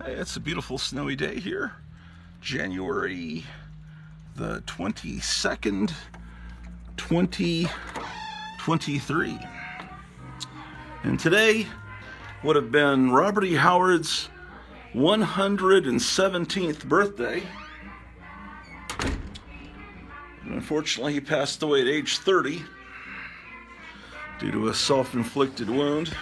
Hey, it's a beautiful snowy day here, January the 22nd, 2023. And today would have been Robert E. Howard's 117th birthday. And unfortunately, he passed away at age 30 due to a self-inflicted wound.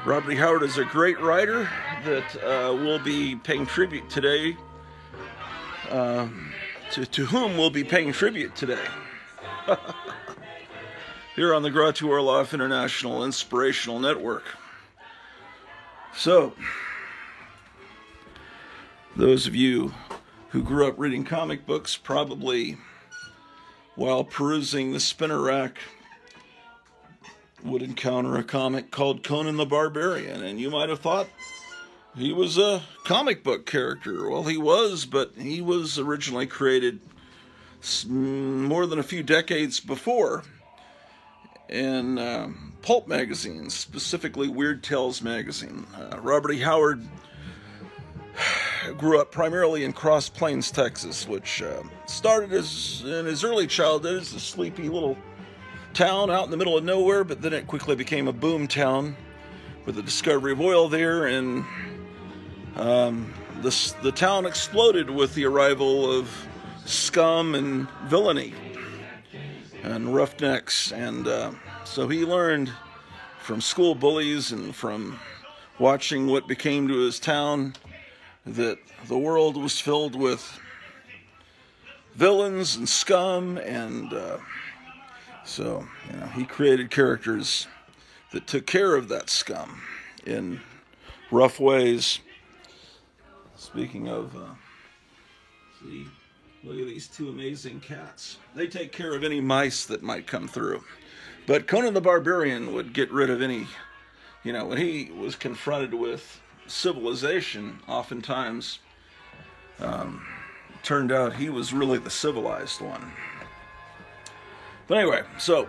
Robert E. Howard is a great writer that we'll be paying tribute today, to whom we'll be paying tribute today. Here on the Grattu Orloff International Inspirational Network. So, those of you who grew up reading comic books probably, while perusing the spinner rack, would encounter a comic called Conan the Barbarian, and you might have thought he was a comic book character. Well, he was, but he was originally created more than a few decades before in pulp magazines, specifically Weird Tales magazine. Robert E. Howard grew up primarily in Cross Plains, Texas, which started in his early childhood as a sleepy little town out in the middle of nowhere, but then it quickly became a boom town with the discovery of oil there, and the town exploded with the arrival of scum and villainy and roughnecks, and so he learned from school bullies and from watching what became to his town that the world was filled with villains and scum, and so, he created characters that took care of that scum in rough ways. Speaking of, look at these two amazing cats. They take care of any mice that might come through. But Conan the Barbarian would get rid of any, when he was confronted with civilization, oftentimes, turned out he was really the civilized one. But anyway, so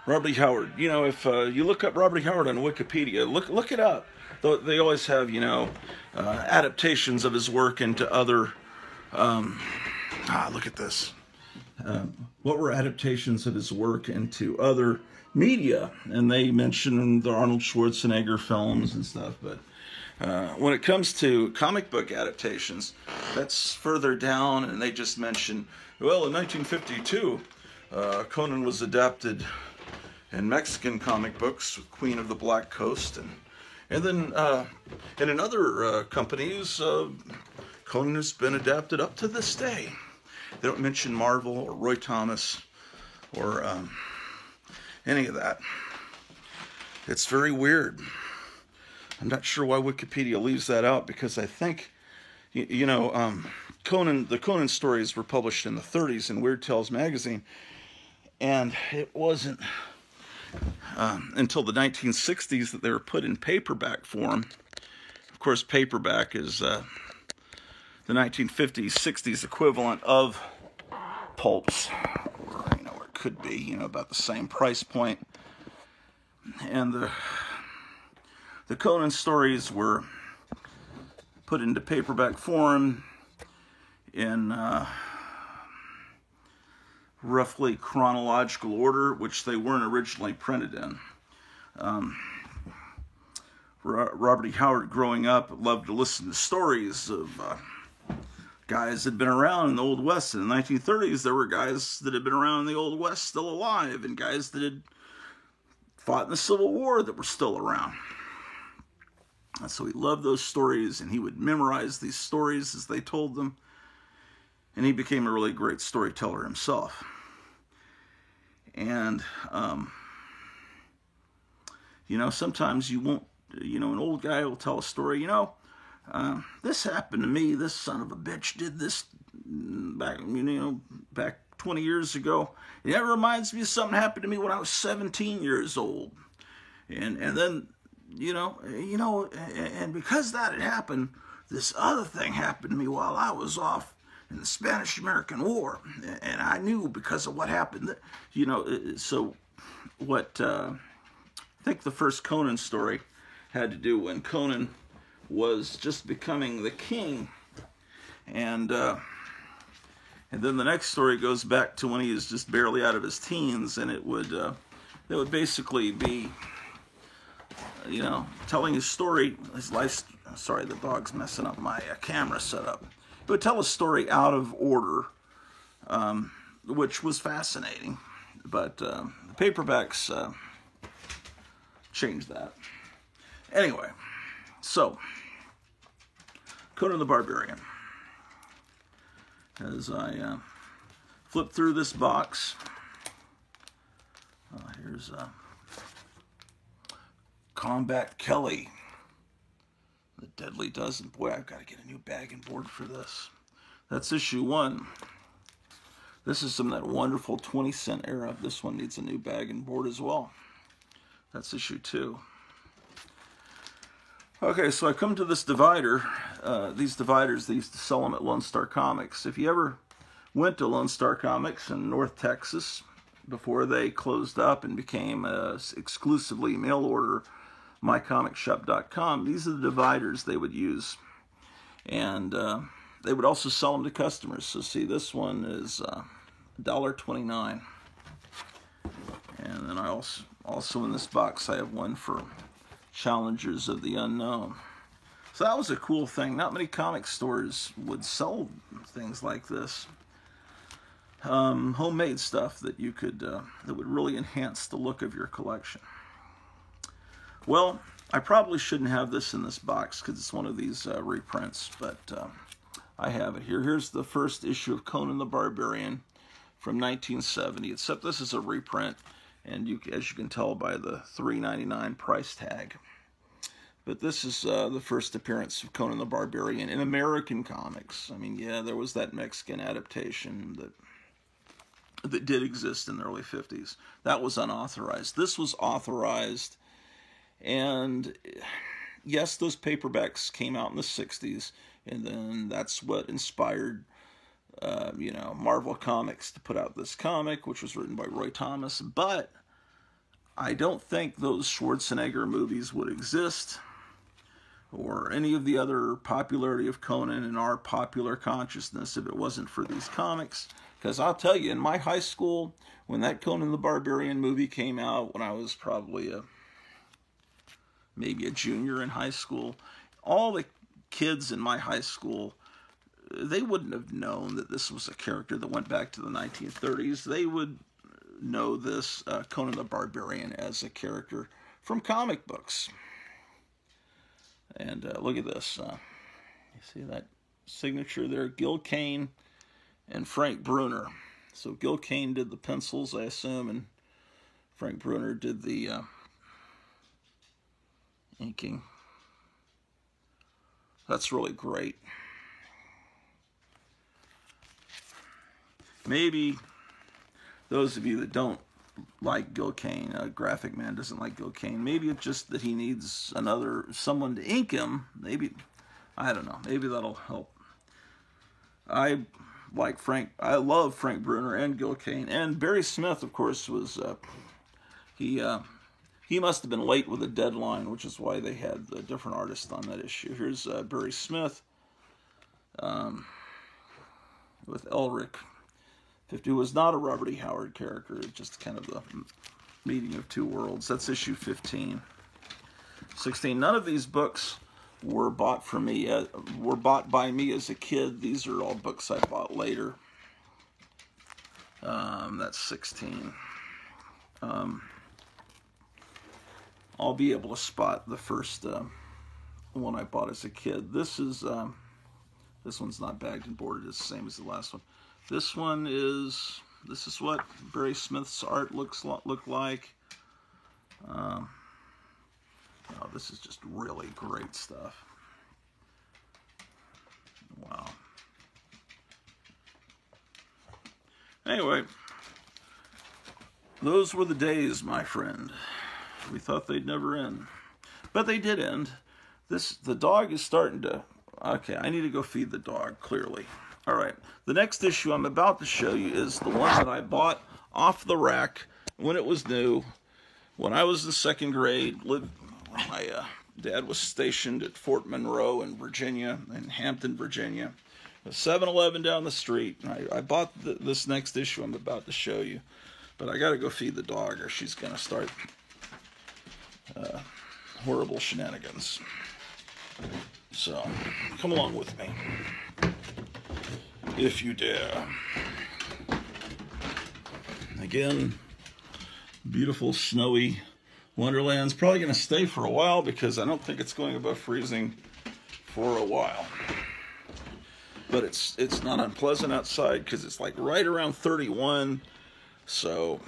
Robert E. Howard. If you look up Robert E. Howard on Wikipedia, look it up. They always have adaptations of his work into other. Look at this. What were adaptations of his work into other media? And they mention the Arnold Schwarzenegger films and stuff, but. When it comes to comic book adaptations, that's further down, and they just mention, well, in 1952, Conan was adapted in Mexican comic books, Queen of the Black Coast, and then in other companies, Conan has been adapted up to this day. They don't mention Marvel or Roy Thomas or any of that. It's very weird. I'm not sure why Wikipedia leaves that out, because I think, the Conan stories were published in the 30s in Weird Tales magazine, and it wasn't until the 1960s that they were put in paperback form. Of course, paperback is the 1950s, 60s equivalent of pulps, or it could be, about the same price point, and the Conan stories were put into paperback form in roughly chronological order, which they weren't originally printed in. Robert E. Howard, growing up, loved to listen to stories of guys that had been around in the Old West. In the 1930s, there were guys that had been around in the Old West still alive, and guys that had fought in the Civil War that were still around. And so he loved those stories, and he would memorize these stories as they told them. And he became a really great storyteller himself. And, sometimes you won't, an old guy will tell a story, this happened to me, this son of a bitch did this back 20 years ago. And that reminds me of something happened to me when I was 17 years old. And then, and because that had happened, this other thing happened to me while I was off in the Spanish-American War, and I knew because of what happened. So what think the first Conan story had to do when Conan was just becoming the king, and then the next story goes back to when he is just barely out of his teens, and it would basically be, telling his story, his life. Sorry, the dog's messing up my camera setup. It would tell a story out of order, which was fascinating, but the paperbacks changed that. Anyway, so Conan the Barbarian. As I flip through this box, here's Combat Kelly, The Deadly Dozen. Boy, I've got to get a new bag and board for this. That's issue 1. This is from that wonderful 20-cent era. This one needs a new bag and board as well. That's issue 2. Okay, so I come to this divider. These dividers, they used to sell them at Lone Star Comics. If you ever went to Lone Star Comics in North Texas before they closed up and became exclusively mail order mycomicshop.com, these are the dividers they would use. And they would also sell them to customers. So see, this one is $1.29. And then I also in this box I have one for Challengers of the Unknown. So that was a cool thing. Not many comic stores would sell things like this. Homemade stuff that you could that would really enhance the look of your collection. Well, I probably shouldn't have this in this box because it's one of these reprints, but I have it here. Here's the first issue of Conan the Barbarian from 1970, except this is a reprint, and as you can tell by the $3.99 price tag. But this is the first appearance of Conan the Barbarian in American comics. I mean, yeah, there was that Mexican adaptation that did exist in the early 50s. That was unauthorized. This was authorized, and yes, those paperbacks came out in the 60s, and then that's what inspired Marvel Comics to put out this comic, which was written by Roy Thomas. But I don't think those Schwarzenegger movies would exist, or any of the other popularity of Conan in our popular consciousness, if it wasn't for these comics. Because I'll tell you, in my high school, when that Conan the Barbarian movie came out, when I was probably maybe a junior in high school, all the kids in my high school, they wouldn't have known that this was a character that went back to the 1930s. They would know this Conan the Barbarian as a character from comic books. And look at this. You see that signature there? Gil Kane and Frank Bruner. So Gil Kane did the pencils, I assume, and Frank Bruner did the inking. That's really great. Maybe those of you that don't like Gil Kane, Graphic Man doesn't like Gil Kane, maybe it's just that he needs someone to ink him. Maybe, I don't know, maybe that'll help. I love Frank Bruner and Gil Kane, and Barry Smith, of course, was, he must have been late with a deadline, which is why they had a different artist on that issue. Here's Barry Smith with Elric. 50 was not a Robert E. Howard character, just kind of the meeting of two worlds. That's issue 15. 16. None of these books were bought for me. Were bought by me as a kid. These are all books I bought later. That's 16. I'll be able to spot the first one I bought as a kid. This one's not bagged and boarded. It's the same as the last one. This is what Barry Smith's art looked like. Oh, this is just really great stuff. Wow. Anyway, those were the days, my friend. We thought they'd never end. But they did end. The dog is starting to... Okay, I need to go feed the dog, clearly. All right, the next issue I'm about to show you is the one that I bought off the rack when it was new When I was in second grade, my dad was stationed at Fort Monroe in Virginia, in Hampton, Virginia. A 7-Eleven down the street. I bought this next issue I'm about to show you, but I got to go feed the dog or she's going to start horrible shenanigans. So, come along with me, if you dare. Again, beautiful snowy Wonderland's probably going to stay for a while because I don't think it's going above freezing for a while. But it's not unpleasant outside because it's like right around 31. So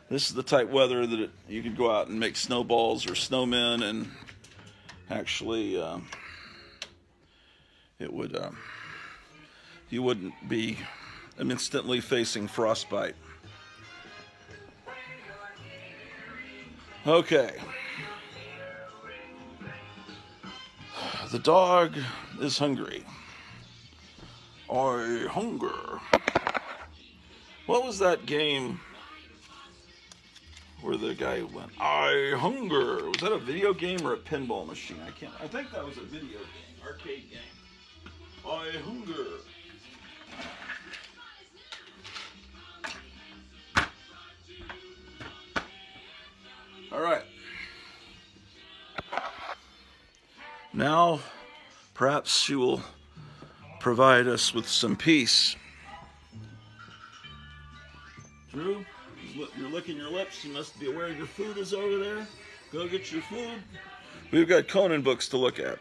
this is the type of weather that you could go out and make snowballs or snowmen, and actually it would you wouldn't be instantly facing frostbite. Okay. The dog is hungry. I hunger. What was that game where the guy went, I hunger? Was that a video game or a pinball machine? I think that was a video game, arcade game. I hunger. All right. Now, perhaps she will provide us with some peace. Drew, you're licking your lips. You must be aware your food is over there. Go get your food. We've got Conan books to look at.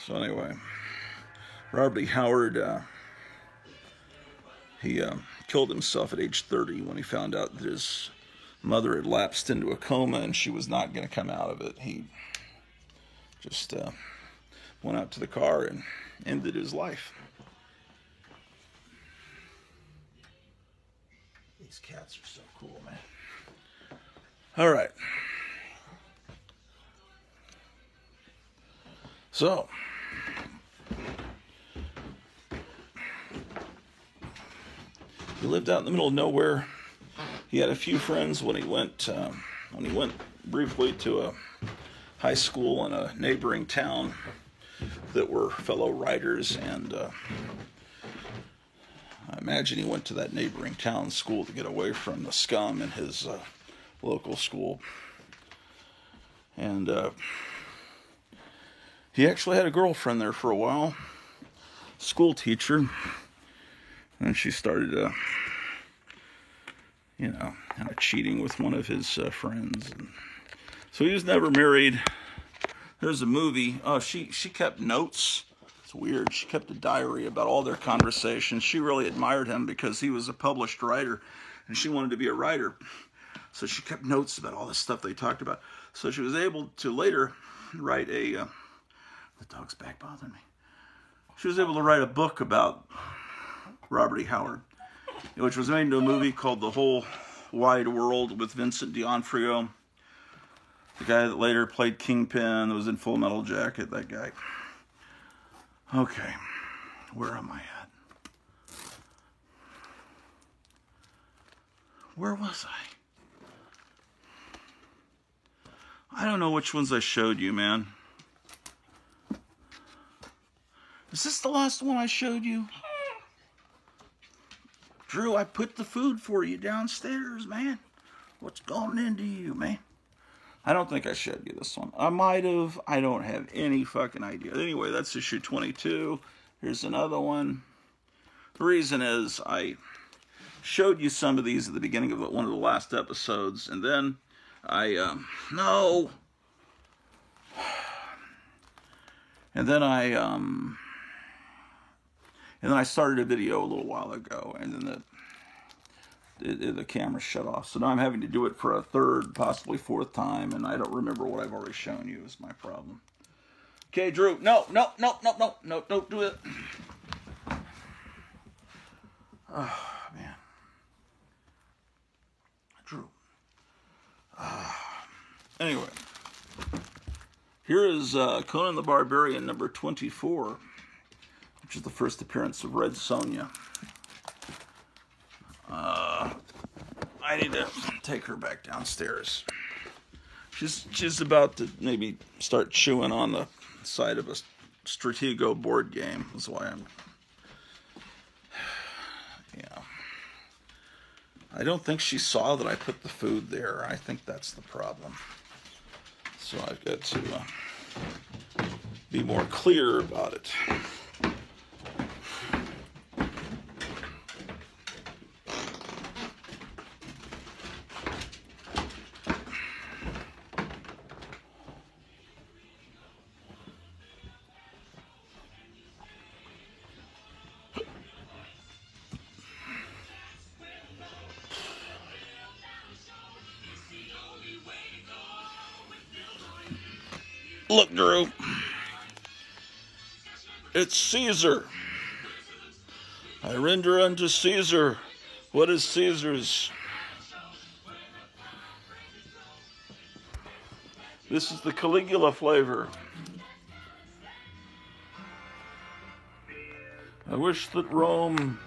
So anyway, Robert E. Howard, he killed himself at age 30 when he found out that his mother had lapsed into a coma and she was not going to come out of it. He just went out to the car and ended his life. These cats are so cool, man. All right. So, he lived out in the middle of nowhere. He had a few friends when he went briefly to a high school in a neighboring town that were fellow writers, and I imagine he went to that neighboring town school to get away from the scum in his local school. And he actually had a girlfriend there for a while, school teacher, and she started kind of cheating with one of his friends. And so he was never married. There's a movie. Oh, she kept notes. It's weird. She kept a diary about all their conversations. She really admired him because he was a published writer, and she wanted to be a writer. So she kept notes about all the stuff they talked about. So she was able to later write the dog's back bothering me. She was able to write a book about Robert E. Howard, which was made into a movie called The Whole Wide World with Vincent D'Onofrio, the guy that later played Kingpin, that was in Full Metal Jacket, that guy. Okay, where am I at? Where was I don't know which ones I showed you, man. Is this the last one I showed you? Drew, I put the food for you downstairs, man. What's going into you, man? I don't think I showed you this one. I might have. I don't have any fucking idea. Anyway, that's issue 22. Here's another one. The reason is I showed you some of these at the beginning of one of the last episodes, and then I And then I started a video a little while ago, and then the camera shut off. So now I'm having to do it for a third, possibly fourth time, and I don't remember what I've already shown you is my problem. Okay, Drew, no, don't do it. Oh, man. Drew. Anyway, here is Conan the Barbarian number 24, which is the first appearance of Red Sonja. I I need to take her back downstairs. She's about to maybe start chewing on the side of a Stratego board game. That's why I'm. Yeah. I don't think she saw that I put the food there. I think that's the problem. So I've got to be more clear about it. Look, Drew. It's Caesar. I render unto Caesar what is Caesar's. This is the Caligula flavor. I wish that Rome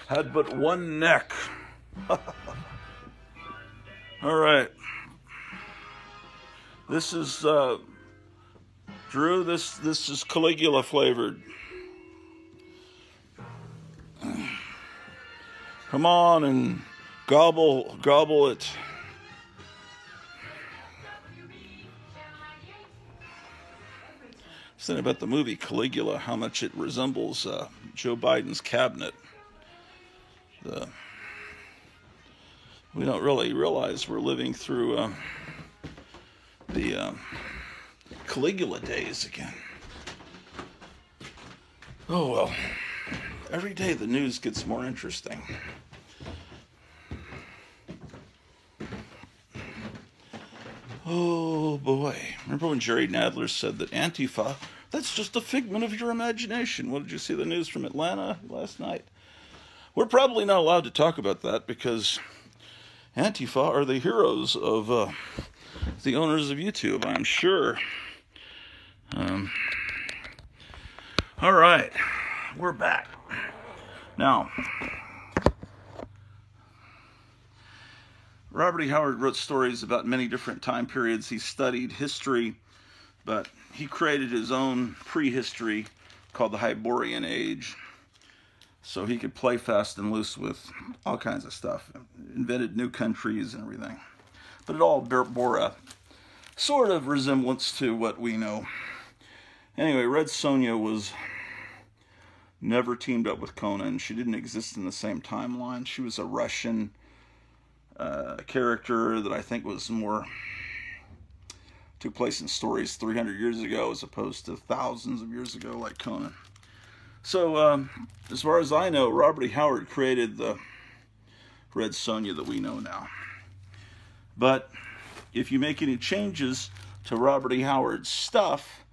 had but one neck. All right. This is Drew. This is Caligula flavored. Come on and gobble it. Something about the movie Caligula, how much it resembles Joe Biden's cabinet. We don't really realize we're living through the Caligula days again. Oh well, every day the news gets more interesting. Oh boy, remember when Jerry Nadler said that Antifa, that's just a figment of your imagination? What, did you see the news from Atlanta last night? We're probably not allowed to talk about that because Antifa are the heroes of the owners of YouTube, I'm sure. All right, we're back. Now, Robert E. Howard wrote stories about many different time periods. He studied history, but he created his own prehistory called the Hyborian Age, so he could play fast and loose with all kinds of stuff. Invented new countries and everything. But it all bore a sort of resemblance to what we know. Anyway, Red Sonja was never teamed up with Conan. She didn't exist in the same timeline. She was a Russian character that I think was more took place in stories 300 years ago as opposed to thousands of years ago like Conan. So as far as I know, Robert E. Howard created the Red Sonja that we know now. But if you make any changes to Robert E. Howard's stuff,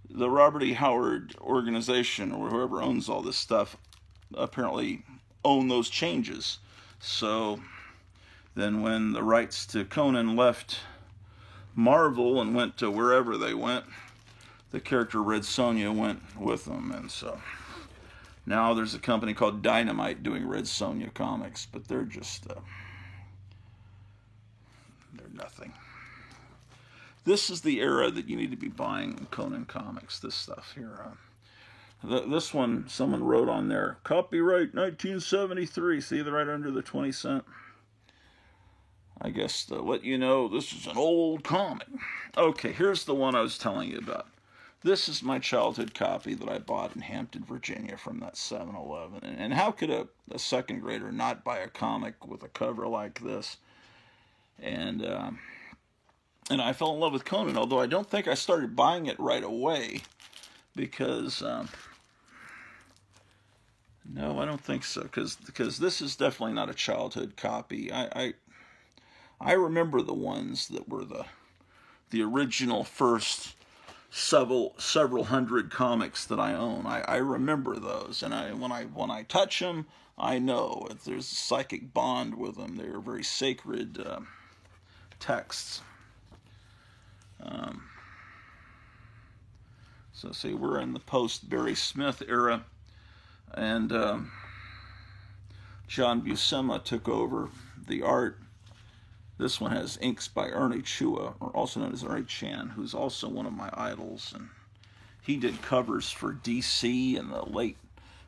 the Robert E. Howard organization or whoever owns all this stuff apparently own those changes. So then when the rights to Conan left Marvel and went to wherever they went, the character Red Sonja went with them. And so now there's a company called Dynamite doing Red Sonja comics, but they're just, they're nothing. This is the era that you need to be buying Conan comics, this stuff here. This one, someone wrote on there, copyright 1973. See, they're right under the 20 cent. I guess to let you know, this is an old comic. Okay, here's the one I was telling you about. This is my childhood copy that I bought in Hampton, Virginia from that 7-Eleven. And how could a second grader not buy a comic with a cover like this? And I fell in love with Conan, although I don't think I started buying it right away because, no, I don't think so, because this is definitely not a childhood copy. I remember the ones that were the original first several hundred comics that I own. I remember those, and when I touch them, I know if there's a psychic bond with them. They're very sacred texts. So see, we're in the post-Barry Smith era, and John Buscema took over The art, this one has inks by Ernie Chua, or also known as Ernie Chan, who's also one of my idols. And he did covers for DC in the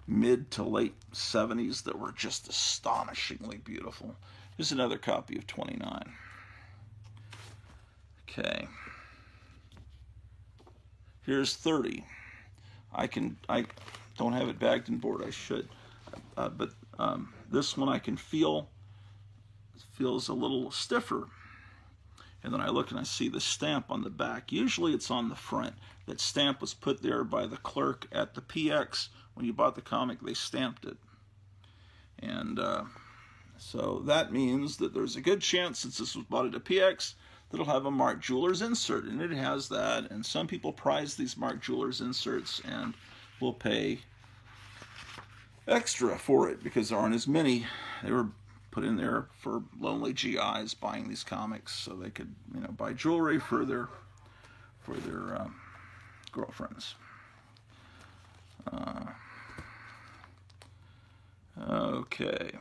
mid to late 70s that were just astonishingly beautiful. Here's another copy of 29. Okay. Here's 30. I don't have it bagged and board. I should, but this one I can feel feels a little stiffer. And then I look and I see the stamp on the back. Usually it's on the front. That stamp was put there by the clerk at the PX. When you bought the comic, they stamped it. And so that means that there's a good chance, since this was bought at a PX, that it'll have a Mark Jewelers insert. And it has that. And some people prize these Mark Jewelers inserts and will pay extra for it because there aren't as many. They were put in there for lonely GIs buying these comics so they could, buy jewelry for their girlfriends. Okay.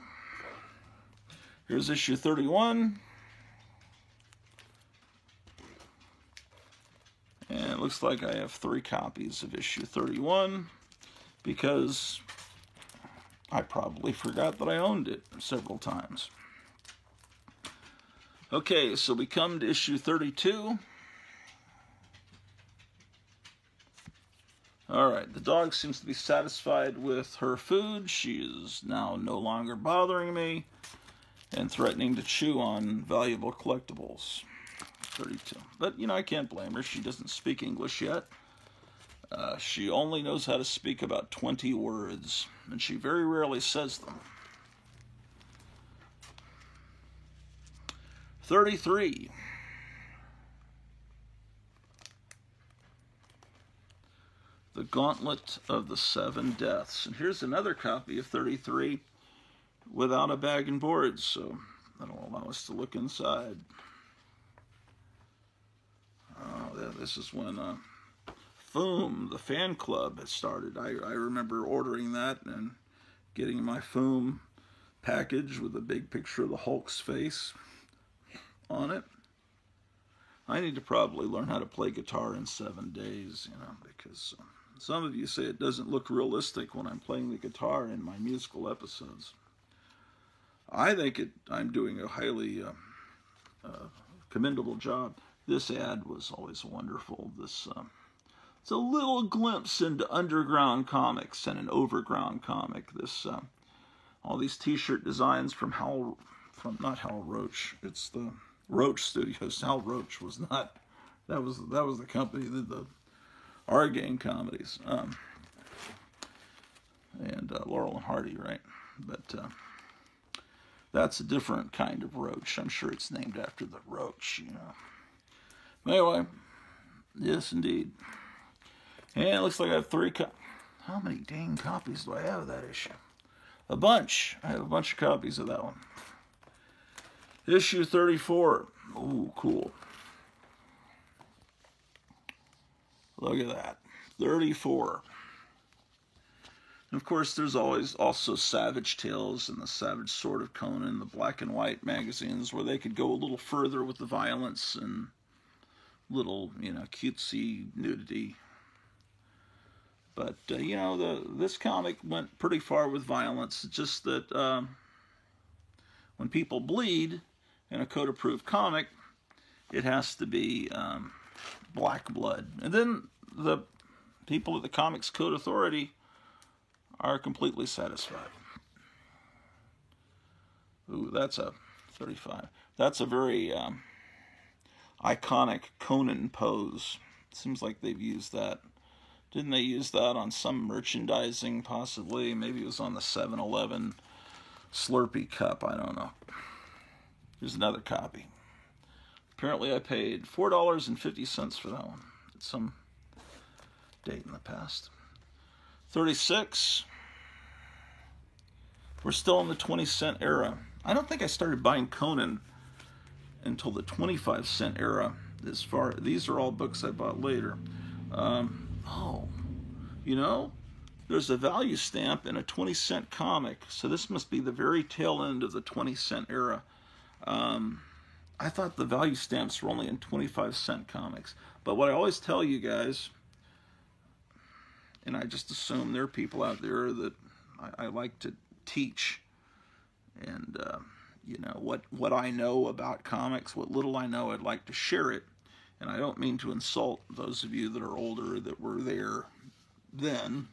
Here's issue 31. And it looks like I have 3 copies of issue 31 because I probably forgot that I owned it several times. Okay, so we come to issue 32. All right, the dog seems to be satisfied with her food. She is now no longer bothering me and threatening to chew on valuable collectibles. 32. But, I can't blame her. She doesn't speak English yet. She only knows how to speak about 20 words, and she very rarely says them. 33. The Gauntlet of the Seven Deaths. And here's another copy of 33 without a bag and board, so that'll allow us to look inside. This is when Foom, the fan club, had started. I remember ordering that and getting my Foom package with a big picture of the Hulk's face on it. I need to probably learn how to play guitar in 7 days, because some of you say it doesn't look realistic when I'm playing the guitar in my musical episodes. I think I'm doing a highly commendable job. This ad was always wonderful. It's a little glimpse into underground comics and an overground comic. All these T-shirt designs from not Hal Roach. It's the Roach Studios. Hal Roach was not. That was the company that did the R Gang comedies. And Laurel and Hardy, right? But that's a different kind of roach. I'm sure it's named after the roach, Anyway, yes, indeed. And it looks like I have 3 How many dang copies do I have of that issue? A bunch. I have a bunch of copies of that one. Issue 34. Ooh, cool. Look at that. 34. And of course, there's always also Savage Tales and the Savage Sword of Conan, the black and white magazines, where they could go a little further with the violence and little, cutesy nudity. But, this comic went pretty far with violence. It's just that when people bleed in a code-approved comic, it has to be black blood. And then the people at the Comics Code Authority are completely satisfied. Ooh, that's a 35. That's a very iconic Conan pose. Seems like they've used that. Didn't they use that on some merchandising, possibly? Maybe it was on the 7-Eleven Slurpee cup. I don't know. Here's another copy. Apparently I paid $4.50 for that one at some date in the past. 36. We're still in the 20-cent era. I don't think I started buying Conan until the 25-cent era. These are all books I bought later. There's a value stamp in a 20-cent comic, so this must be the very tail end of the 20-cent era. I thought the value stamps were only in 25-cent comics. But what I always tell you guys, and I just assume there are people out there that I like to teach, and you know what I know about comics, what little I know, I'd like to share it. And I don't mean to insult those of you that are older that were there then.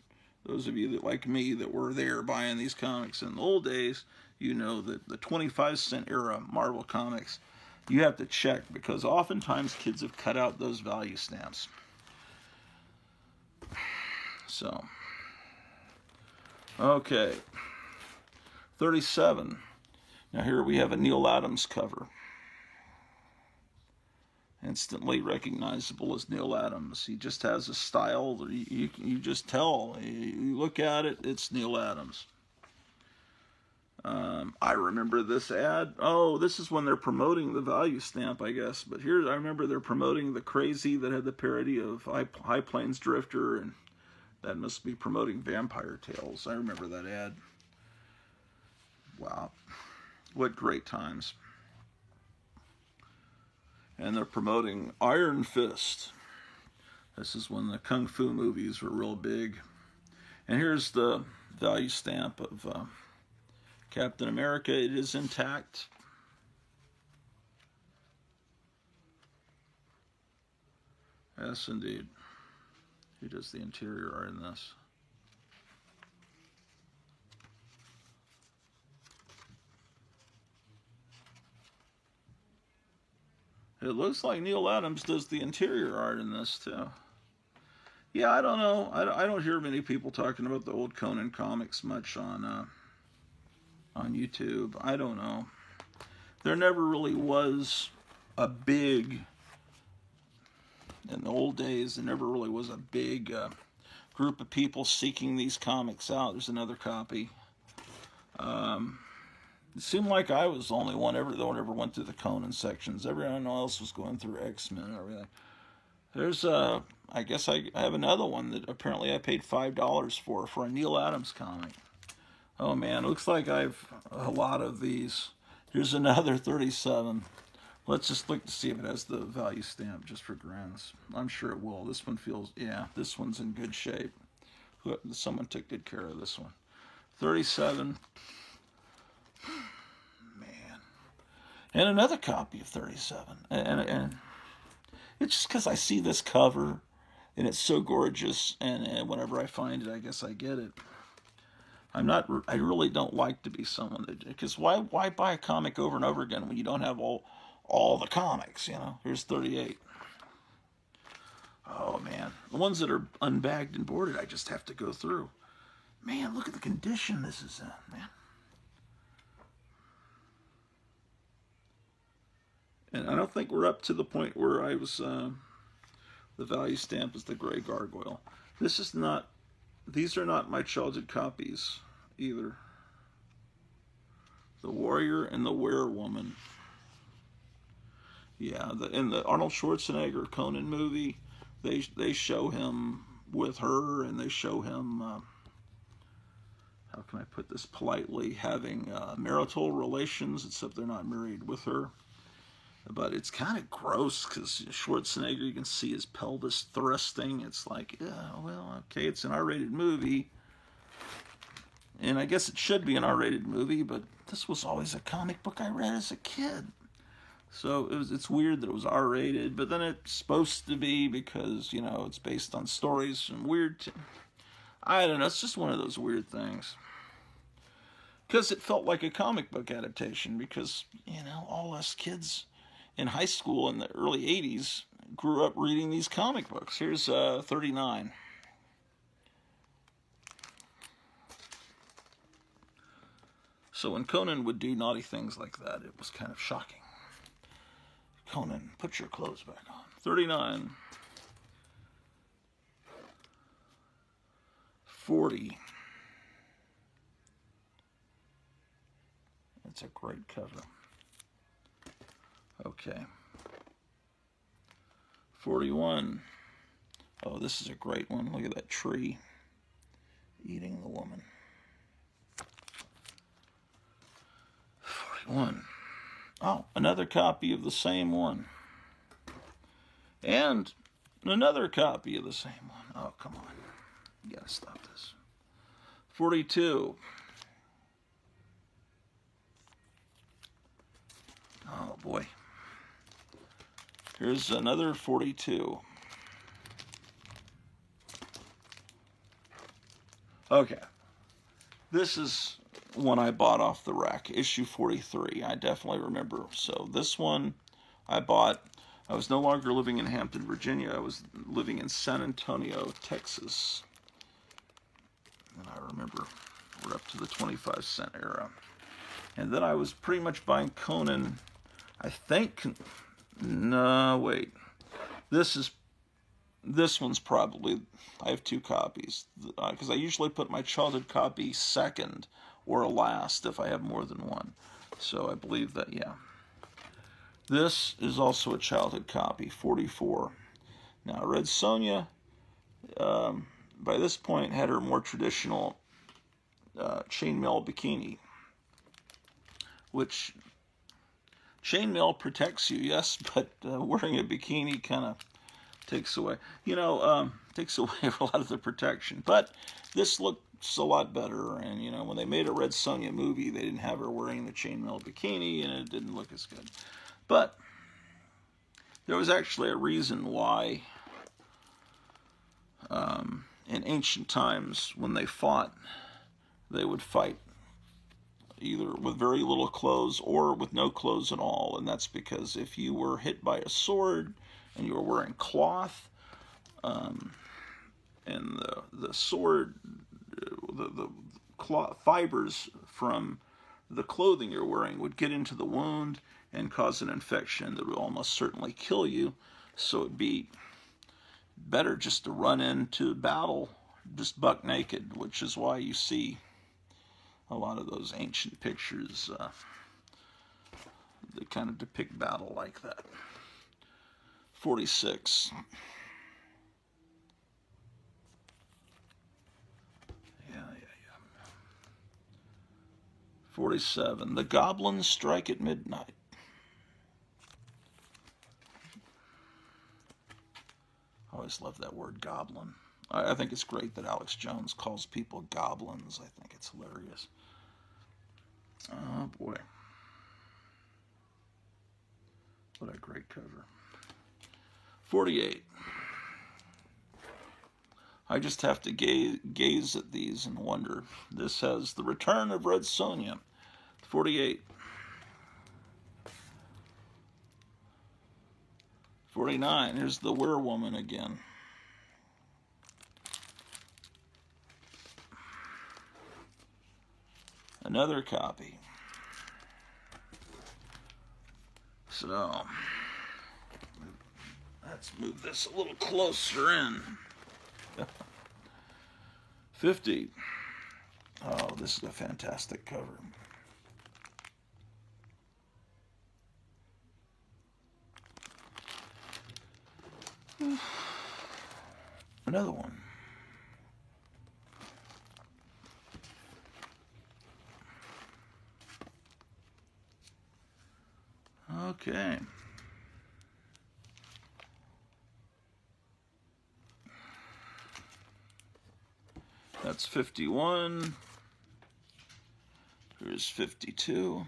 Those of you that, like me, that were there buying these comics in the old days, you know that the 25-cent era Marvel comics, you have to check, because oftentimes kids have cut out those value stamps. So, okay, 37. Now here we have a Neal Adams cover. Instantly recognizable as Neal Adams. He just has a style that you just tell. You look at it, it's Neal Adams. I remember this ad. Oh, this is when they're promoting the value stamp, I guess. But here, I remember they're promoting the Crazy that had the parody of High Plains Drifter, and that must be promoting Vampire Tales. I remember that ad. Wow. What great times. And they're promoting Iron Fist. This is when the Kung Fu movies were real big. And here's the value stamp of Captain America. It is intact. Yes, indeed. Who does the interior art in this? It looks like Neal Adams does the interior art in this, too. Yeah, I don't know. I don't hear many people talking about the old Conan comics much on YouTube. I don't know. There never really was a big, in the old days, there never really was a big group of people seeking these comics out. There's another copy. It seemed like I was the only one that ever went through the Conan sections. Everyone else was going through X-Men and everything. There's I guess I have another one that apparently I paid $5 for a Neal Adams comic. Oh man, it looks like I've a lot of these. Here's another 37. Let's just look to see if it has the value stamp, just for grins. I'm sure it will. This one feels, yeah, this one's in good shape. Someone took good care of this one. 37. Man. And another copy of 37. And it's just because I see this cover and it's so gorgeous, and whenever I find it, I guess I get it. I really don't like to be someone that, because why buy a comic over and over again when you don't have all the comics, you know? Here's 38. Oh man, the ones that are unbagged and boarded, I just have to go through. Man, look at the condition this is in, man. And I don't think we're up to the point where I was, the value stamp is the gray gargoyle. This is not, these are not my childhood copies either. The Warrior and the Werewoman. Yeah, in the Arnold Schwarzenegger Conan movie, they show him with her, and they show him, how can I put this politely, having marital relations, except they're not married with her. But it's kind of gross, because Schwarzenegger, you can see his pelvis thrusting. It's like, yeah, well, okay, it's an R-rated movie. And I guess it should be an R-rated movie, but this was always a comic book I read as a kid. So it's weird that it was R-rated, but then it's supposed to be because, you know, it's based on stories and weird... I don't know, it's just one of those weird things. Because it felt like a comic book adaptation, because, you know, all us kids in high school in the early 80s grew up reading these comic books. Here's 39. So when Conan would do naughty things like that, it was kind of shocking. Conan, put your clothes back on. 39. 40. That's a great cover. Okay. 41. Oh, this is a great one. Look at that tree eating the woman. 41. Oh, another copy of the same one. And another copy of the same one. Oh, come on. You gotta stop this. 42. Oh, boy. Here's another 42. Okay. This is one I bought off the rack, issue 43. I definitely remember. So this one I bought. I was no longer living in Hampton, Virginia. I was living in San Antonio, Texas. And I remember we're up to the 25-cent era. And then I was pretty much buying Conan. I think, no, wait. This one's probably, I have 2 copies. Because I usually put my childhood copy second or last if I have more than one. So I believe that, yeah. This is also a childhood copy, 44. Now, Red Sonja, by this point, had her more traditional chainmail bikini, which chainmail protects you, yes, but wearing a bikini kind of takes away, takes away a lot of the protection. But this looks a lot better, and, when they made a Red Sonja movie, they didn't have her wearing the chainmail bikini, and it didn't look as good. But there was actually a reason why in ancient times when they fought, they would fight either with very little clothes or with no clothes at all. And that's because if you were hit by a sword and you were wearing cloth, and the sword, the cloth fibers from the clothing you're wearing would get into the wound and cause an infection that would almost certainly kill you. So it'd be better just to run into battle just buck naked, which is why you see a lot of those ancient pictures that kind of depict battle like that. 46. Yeah. 47. The goblins strike at midnight. I always love that word, goblin. I think it's great that Alex Jones calls people goblins. I think it's hilarious. Oh, boy. What a great cover. 48. I just have to gaze at these and wonder. This has The Return of Red Sonja. 48. 49. Here's the Werewoman again. Another copy. So, let's move this a little closer in. 50. Oh, this is a fantastic cover. Another one. Okay. That's 51. Here's 52.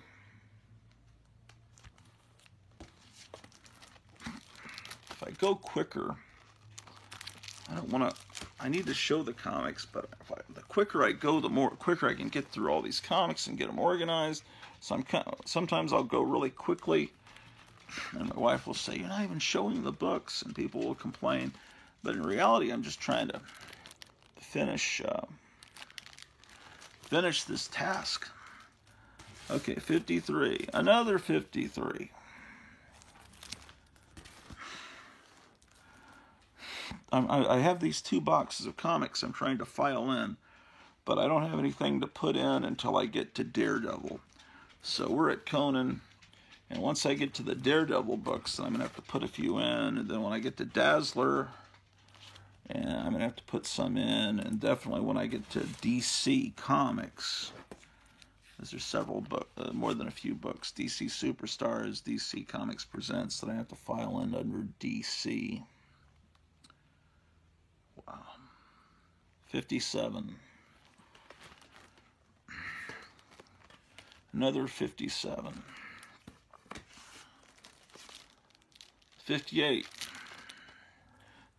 If I go quicker, I don't want to, I need to show the comics, but the quicker I go, the more quicker I can get through all these comics and get them organized. So sometimes I'll go really quickly, and my wife will say, "You're not even showing the books," and people will complain. But in reality, I'm just trying to finish this task. Okay, 53. Another 53. I have these 2 boxes of comics I'm trying to file in, but I don't have anything to put in until I get to Daredevil. So we're at Conan, and once I get to the Daredevil books, I'm going to have to put a few in, and then when I get to Dazzler, and I'm going to have to put some in, and definitely when I get to DC Comics, There's several more than a few books. DC Superstars, DC Comics Presents, that I have to file in under DC. Wow. 57. Another 57. 58.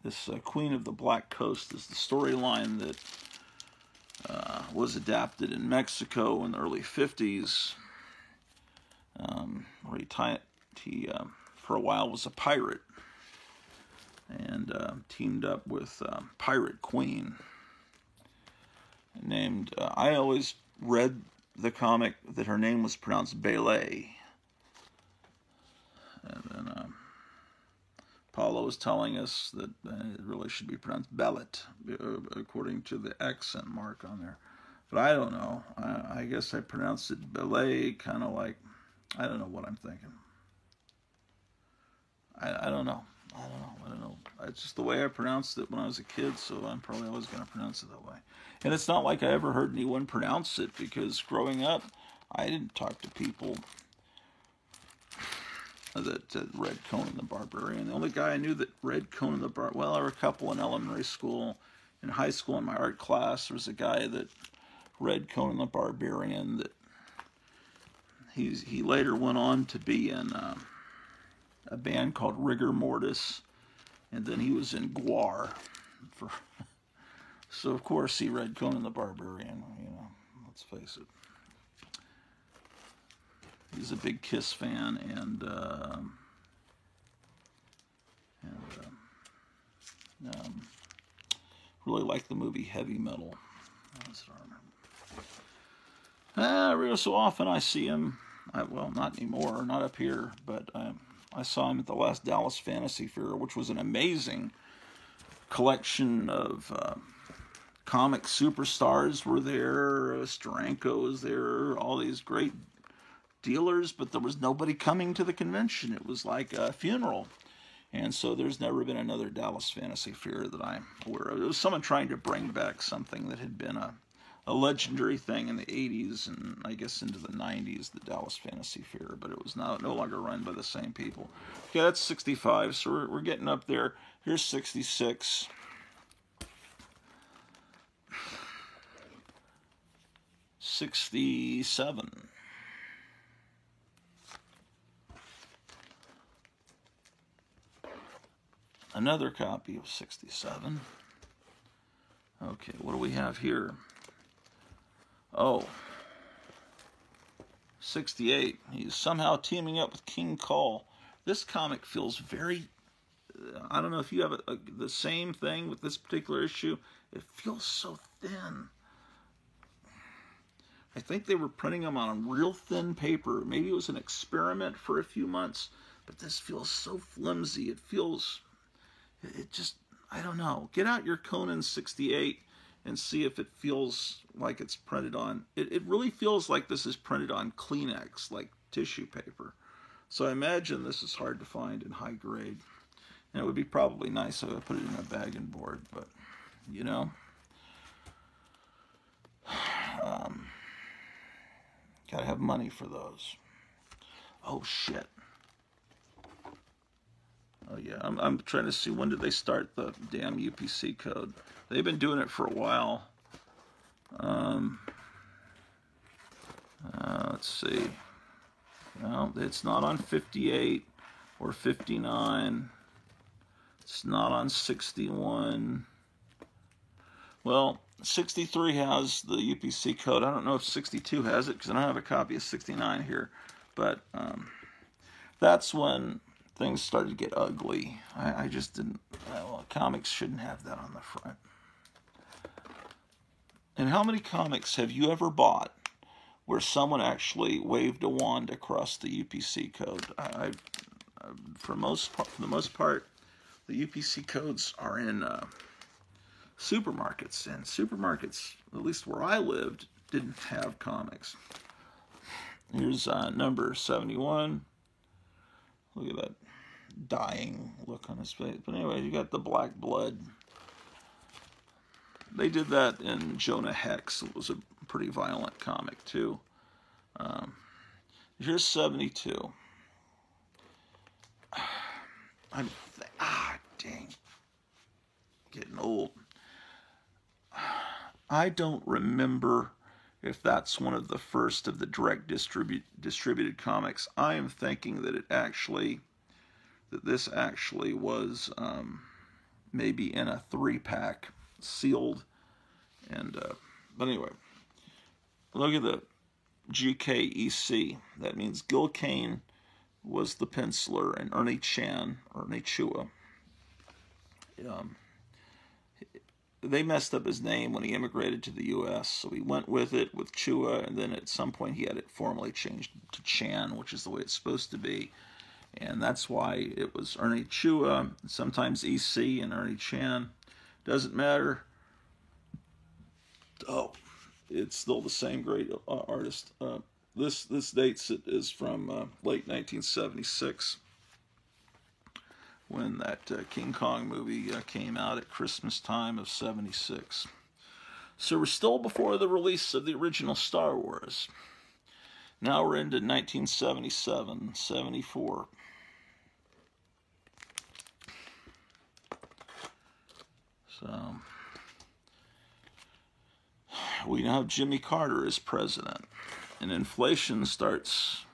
This Queen of the Black Coast is the storyline that was adapted in Mexico in the early 50s, where he for a while was a pirate and teamed up with Pirate Queen named, I always read the comic that her name was pronounced Bele, and then Paulo was telling us that it really should be pronounced Bellet, according to the accent mark on there. But I don't know. I guess I pronounced it Belay, kind of like, I don't know what I'm thinking. I don't know. I don't know. It's just the way I pronounced it when I was a kid, so I'm probably always going to pronounce it that way. And it's not like I ever heard anyone pronounce it, because growing up, I didn't talk to people that read Conan the Barbarian. The only guy I knew that read Conan the Barbarian, well, there were a couple in elementary school. In high school, in my art class, there was a guy that read Conan the Barbarian. That he later went on to be in a band called Rigor Mortis, and then he was in Gwar. So of course he read Conan the Barbarian. You know, let's face it. He's a big Kiss fan, and really liked the movie Heavy Metal. That's what I remember. Every so often I see him. Well, not anymore, not up here, but I saw him at the last Dallas Fantasy Fair, which was an amazing collection of comic superstars were there. Steranko was there, all these great dealers, but there was nobody coming to the convention. It was like a funeral. And so there's never been another Dallas Fantasy Fair that I'm aware of. It was someone trying to bring back something that had been a legendary thing in the 80s and I guess into the 90s, the Dallas Fantasy Fair, but it was no longer run by the same people. Okay, that's 65, so we're getting up there. Here's 66. '67. Another copy of 67. Okay, what do we have here? Oh, 68. He's somehow teaming up with King Cole. This comic feels very, I don't know if you have the same thing with this particular issue. It feels so thin. I think they were printing them on real thin paper. Maybe it was an experiment for a few months, but this feels so flimsy. It just, I don't know. Get out your Conan 68 and see if it feels like it's printed on. It really feels like this is printed on Kleenex, like tissue paper. So I imagine this is hard to find in high grade. And it would be probably nice if I put it in a bag and board, but, you know. Gotta have money for those. Oh, shit. Oh, yeah. I'm trying to see when did they start the damn UPC code. They've been doing it for a while. Let's see. No, it's not on 58 or 59. It's not on 61. Well, 63 has the UPC code. I don't know if 62 has it because I don't have a copy of 69 here. But that's when things started to get ugly. I just didn't. Well, comics shouldn't have that on the front. And how many comics have you ever bought where someone actually waved a wand across the UPC code? For the most part, the UPC codes are in supermarkets, and supermarkets, at least where I lived, didn't have comics. Here's number 71. Look at that dying look on his face. But anyway, you got the Black Blood. They did that in Jonah Hex. It was a pretty violent comic too. Here's 72. Dang. Getting old. I don't remember if that's one of the first of the direct distributed comics. I am thinking that this actually was maybe in a 3-pack, sealed. And but anyway, look at the GKEC. That means Gil Kane was the penciler, and Ernie Chua. They messed up his name when he immigrated to the U.S., so he went with it with Chua, and then at some point he had it formally changed to Chan, which is the way it's supposed to be. And that's why it was Ernie Chua, sometimes EC and Ernie Chan. Doesn't matter. Oh, it's still the same great artist. This date is from late 1976, when that King Kong movie came out at Christmas time of 76. So we're still before the release of the original Star Wars. Now we're into 1977, 74. So we now have Jimmy Carter as president, and inflation starts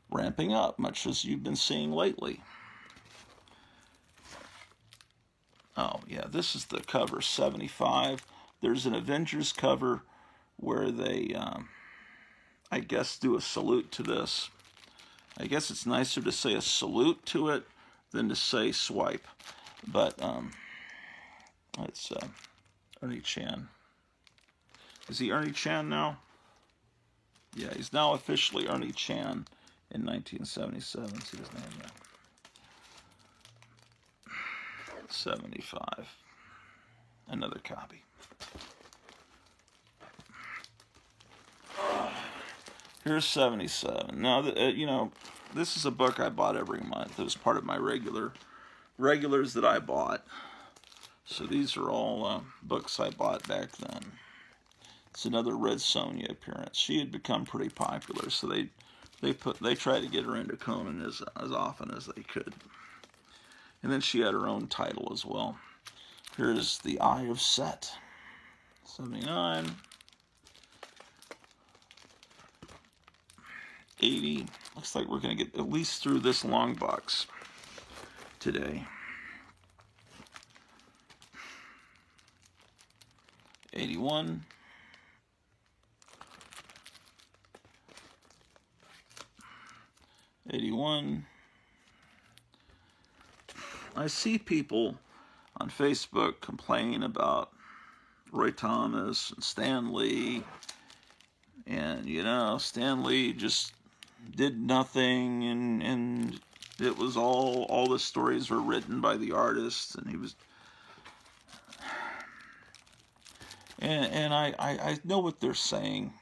ramping up, much as you've been seeing lately. Oh, yeah, this is the cover, 75. There's an Avengers cover where they, I guess, do a salute to this. I guess it's nicer to say a salute to it than to say swipe. But it's Ernie Chan. Is he Ernie Chan now? Yeah, he's now officially Ernie Chan in 1977. See his name now. 75. Another copy. Here's 77. Now, this is a book I bought every month. It was part of my regulars that I bought. So these are all books I bought back then. It's another Red Sonja appearance. She had become pretty popular, so they tried to get her into Conan as often as they could. And then she had her own title as well. Here's The Eye of Set, 79. 80. Looks like we're going to get at least through this long box today. 81. 81. I see people on Facebook complain about Roy Thomas and Stan Lee, and Stan Lee just did nothing, and it was all the stories were written by the artists, and he was, and I know what they're saying,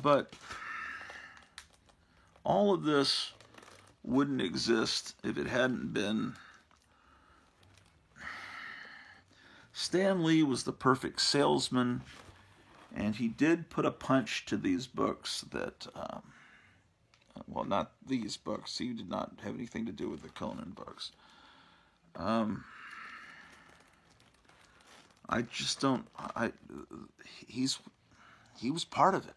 but all of this wouldn't exist if it hadn't been. Stan Lee was the perfect salesman, and he did put a punch to these books that, well, not these books. He did not have anything to do with the Conan books. I just don't. He was part of it,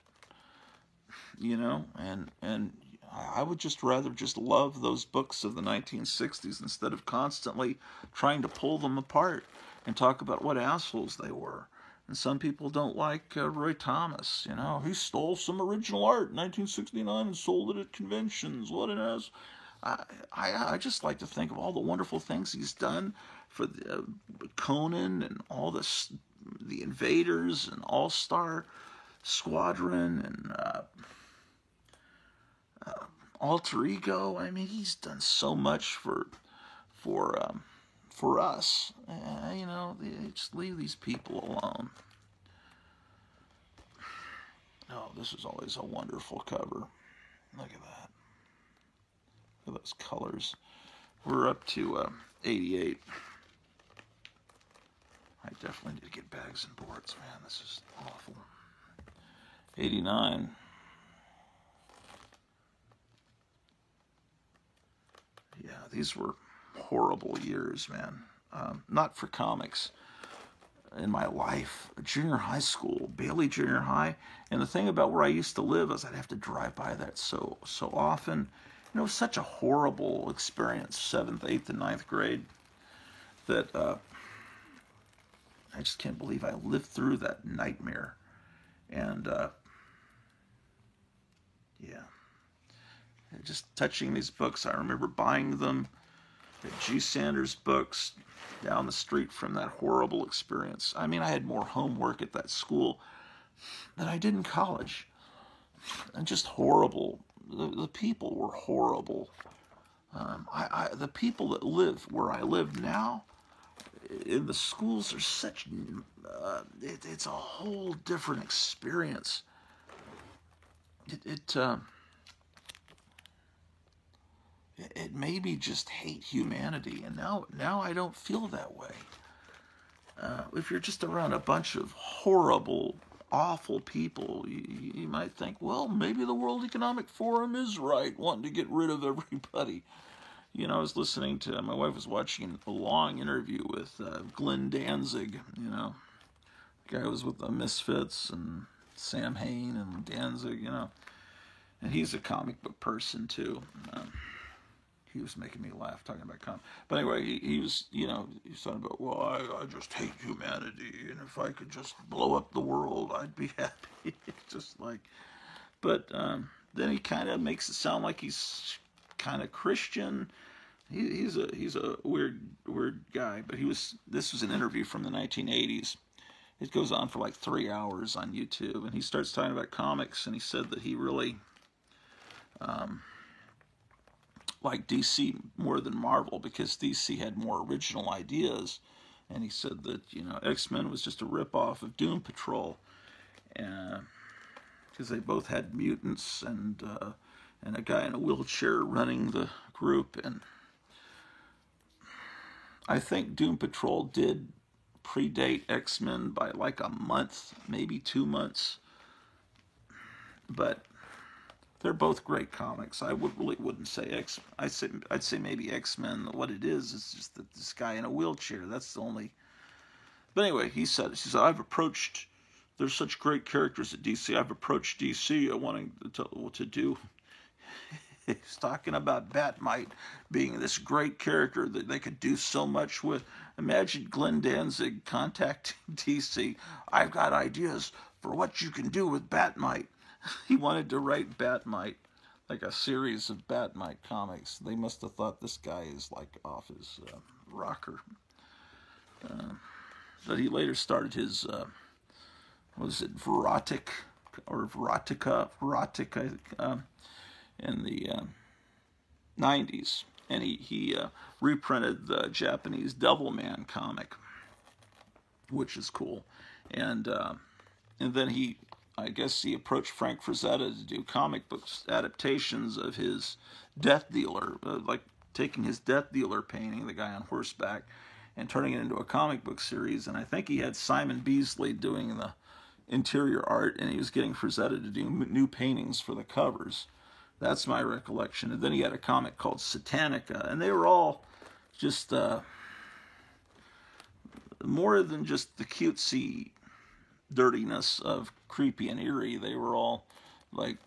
and I would just rather just love those books of the 1960s instead of constantly trying to pull them apart and talk about what assholes they were. And some people don't like Roy Thomas. He stole some original art in 1969 and sold it at conventions. What an ass. I just like to think of all the wonderful things he's done for the, Conan and all this, the Invaders and All-Star Squadron and Alter Ego. I mean, he's done so much for us. Just leave these people alone. Oh, this is always a wonderful cover. Look at that. Look at those colors. We're up to 88. I definitely need to get bags and boards, man. This is awful. 89. Yeah, these were horrible years, man. Not for comics. In my life, junior high school, Bailey Junior High, and the thing about where I used to live is I'd have to drive by that so often. And it was such a horrible experience, 7th, 8th, and 9th grade, that I just can't believe I lived through that nightmare. And yeah, just touching these books, I remember buying them at G. Sanders Books down the street from that horrible experience. I mean, I had more homework at that school than I did in college. And just horrible. The people were horrible. The people that live where I live now, in the schools, are such. It's a whole different experience. It made me just hate humanity, and now I don't feel that way. If you're just around a bunch of horrible, awful people, you might think, well, maybe the World Economic Forum is right, wanting to get rid of everybody. You know, I was listening to, my wife was watching a long interview with Glenn Danzig, you know. The guy was with the Misfits and Sam Hain and Danzig, you know. And he's a comic book person, too. He was making me laugh talking about comics. But anyway, he was, you know, he was talking about, well, I just hate humanity, and if I could just blow up the world, I'd be happy. Just like, but then he kind of makes it sound like he's kind of Christian. He's a weird guy. But this was an interview from the 1980s. It goes on for like 3 hours on YouTube, and he starts talking about comics, and he said that he really like DC more than Marvel because DC had more original ideas. And he said that, you know, X-Men was just a ripoff of Doom Patrol, because they both had mutants and a guy in a wheelchair running the group. And I think Doom Patrol did predate X-Men by like a month, maybe 2 months. But they're both great comics. I wouldn't say I'd say maybe X-Men. What it is just that this guy in a wheelchair. That's the only. But anyway, he said, there's such great characters at DC. I've approached DC wanting to do. He's talking about Batmite being this great character that they could do so much with. Imagine Glenn Danzig contacting DC. I've got ideas for what you can do with Batmite. He wanted to write Batmite, like a series of Batmite comics. They must have thought this guy is like off his rocker. But he later started his, Verotic, or Verotica, in the 90s. And he reprinted the Japanese Devilman comic, which is cool. And then I guess he approached Frank Frazetta to do comic books adaptations of his Death Dealer, like taking his Death Dealer painting, the guy on horseback, and turning it into a comic book series. And I think he had Simon Beasley doing the interior art, and he was getting Frazetta to do new paintings for the covers. That's my recollection. And then he had a comic called Satanica, and they were all just more than just the cutesy dirtiness of creepy and eerie. They were all like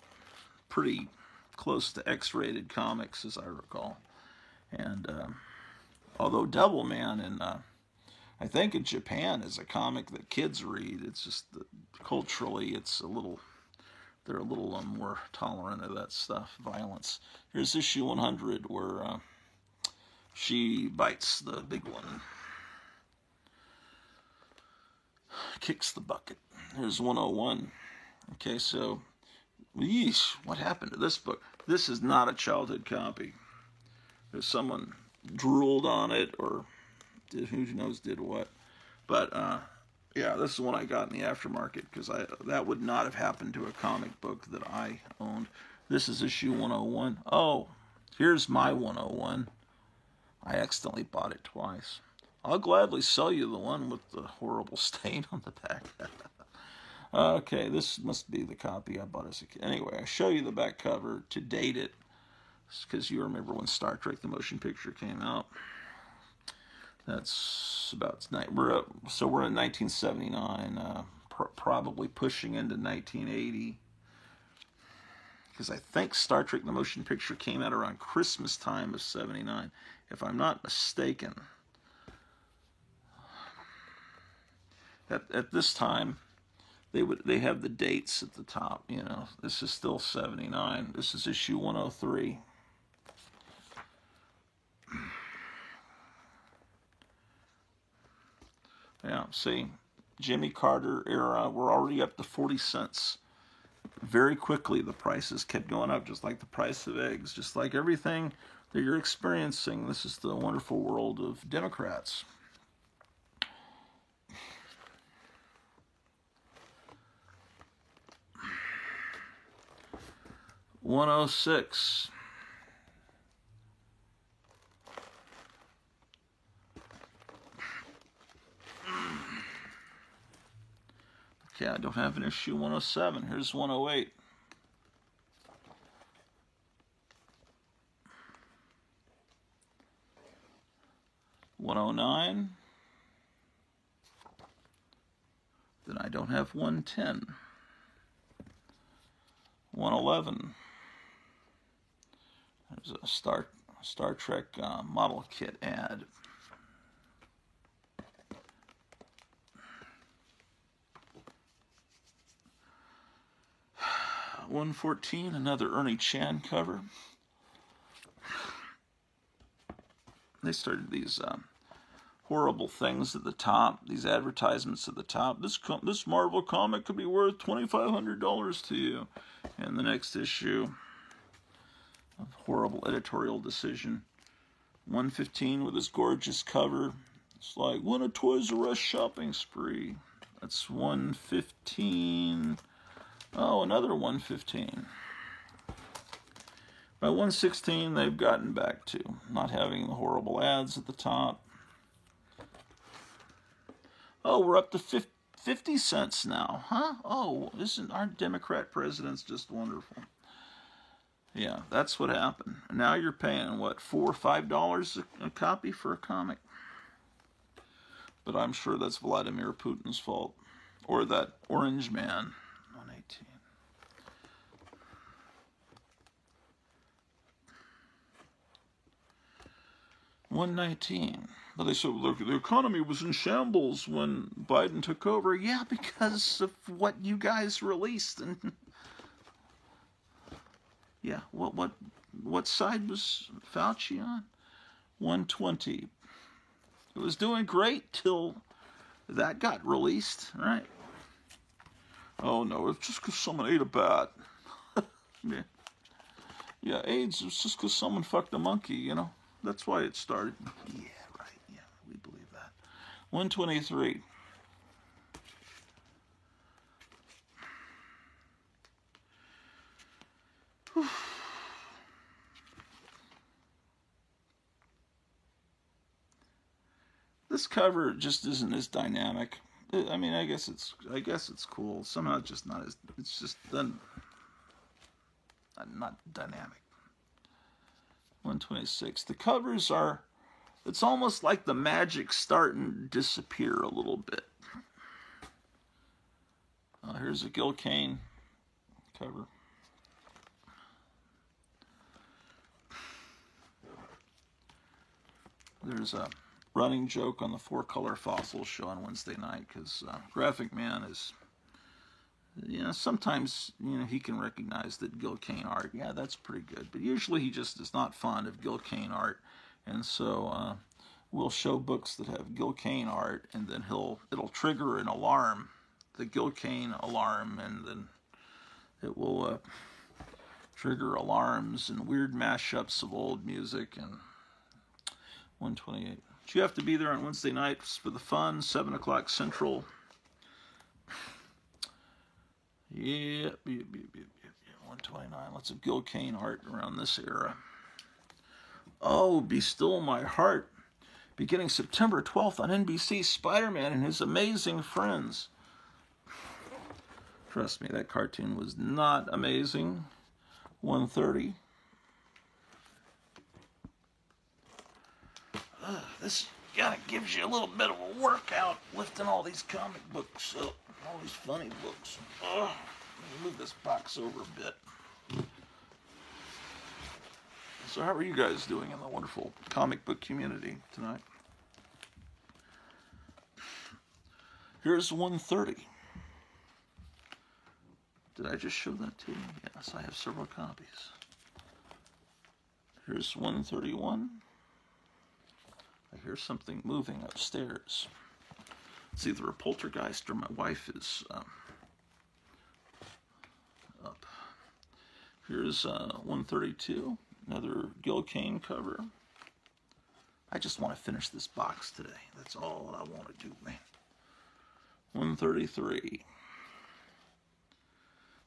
pretty close to X-rated comics, as I recall. And although Devilman I think in Japan is a comic that kids read, it's just that culturally they're a little more tolerant of that stuff, violence. Here's issue 100 where she bites the big one, kicks the bucket. Here's 101. Okay, so, yeesh, what happened to this book? This is not a childhood copy. There's someone drooled on it, or who knows did what. But, yeah, this is one I got in the aftermarket, because that would not have happened to a comic book that I owned. This is issue 101. Oh, here's my 101. I accidentally bought it twice. I'll gladly sell you the one with the horrible stain on the back. Okay, this must be the copy I bought as a kid. Anyway, I show you the back cover to date it, because you remember when Star Trek the motion picture came out. That's about we're in 1979, probably pushing into 1980, because I think Star Trek the motion picture came out around Christmas time of '79, if I'm not mistaken. At this time, they have the dates at the top. You know, this is still '79. This is issue 103. Yeah, see, Jimmy Carter era, we're already up to 40 cents. Very quickly, the prices kept going up, just like the price of eggs, just like everything that you're experiencing. This is the wonderful world of Democrats. $106. Okay, I don't have an issue 107. Here's 108. $109. Then I don't have 110. 111. There's a Star Trek model kit ad. 114, another Ernie Chan cover. They started these horrible things at the top, these advertisements at the top. This Marvel comic could be worth $2,500 to you. And the next issue, a horrible editorial decision. 115 with this gorgeous cover. It's like, win a Toys R Us shopping spree. That's 115. Oh, another 115. By 116, they've gotten back to not having the horrible ads at the top. Oh, we're up to 50 cents now, huh? Oh, aren't Democrat presidents just wonderful? Yeah, that's what happened. Now you're paying, what, $4 or $5 a copy for a comic? But I'm sure that's Vladimir Putin's fault. Or that orange man. 118. $119. But they said, look, the economy was in shambles when Biden took over. Yeah, because of what you guys released. And yeah, what side was Fauci on? 120. It was doing great till that got released, right? Oh no, it's just because someone ate a bat. Yeah, AIDS was just because someone fucked a monkey, you know? That's why it started. Yeah, right, yeah, we believe that. 123. Whew. This cover just isn't as dynamic. I mean, I guess it's cool. Somehow it's just not as, it's just not dynamic. 126. The covers are, it's almost like the magic's starting to disappear a little bit. Here's a Gil Kane cover. There's a running joke on the 4-color fossils show on Wednesday night, because Graphic Man is, you know, sometimes, you know, he can recognize that Gil Kane art, yeah, that's pretty good, but usually he just is not fond of Gil Kane art, and so we'll show books that have Gil Kane art, and then it'll trigger an alarm, the Gil Kane alarm, and then it will trigger alarms and weird mashups of old music. And 128. But you have to be there on Wednesday nights for the fun, 7 o'clock Central. Yeah, 129. Lots of Gil Kane art around this era. Oh, Be Still My Heart. Beginning September 12th on NBC, Spider-Man and His Amazing Friends. Trust me, that cartoon was not amazing. 130. This kind of gives you a little bit of a workout, lifting all these comic books up, all these funny books. Let me move this box over a bit. So how are you guys doing in the wonderful comic book community tonight? Here's 130. Did I just show that to you? Yes, I have several copies. Here's 131. I hear something moving upstairs. It's either a poltergeist or my wife is up. Here's 132, another Gil Kane cover. I just want to finish this box today. That's all I want to do, man. 133.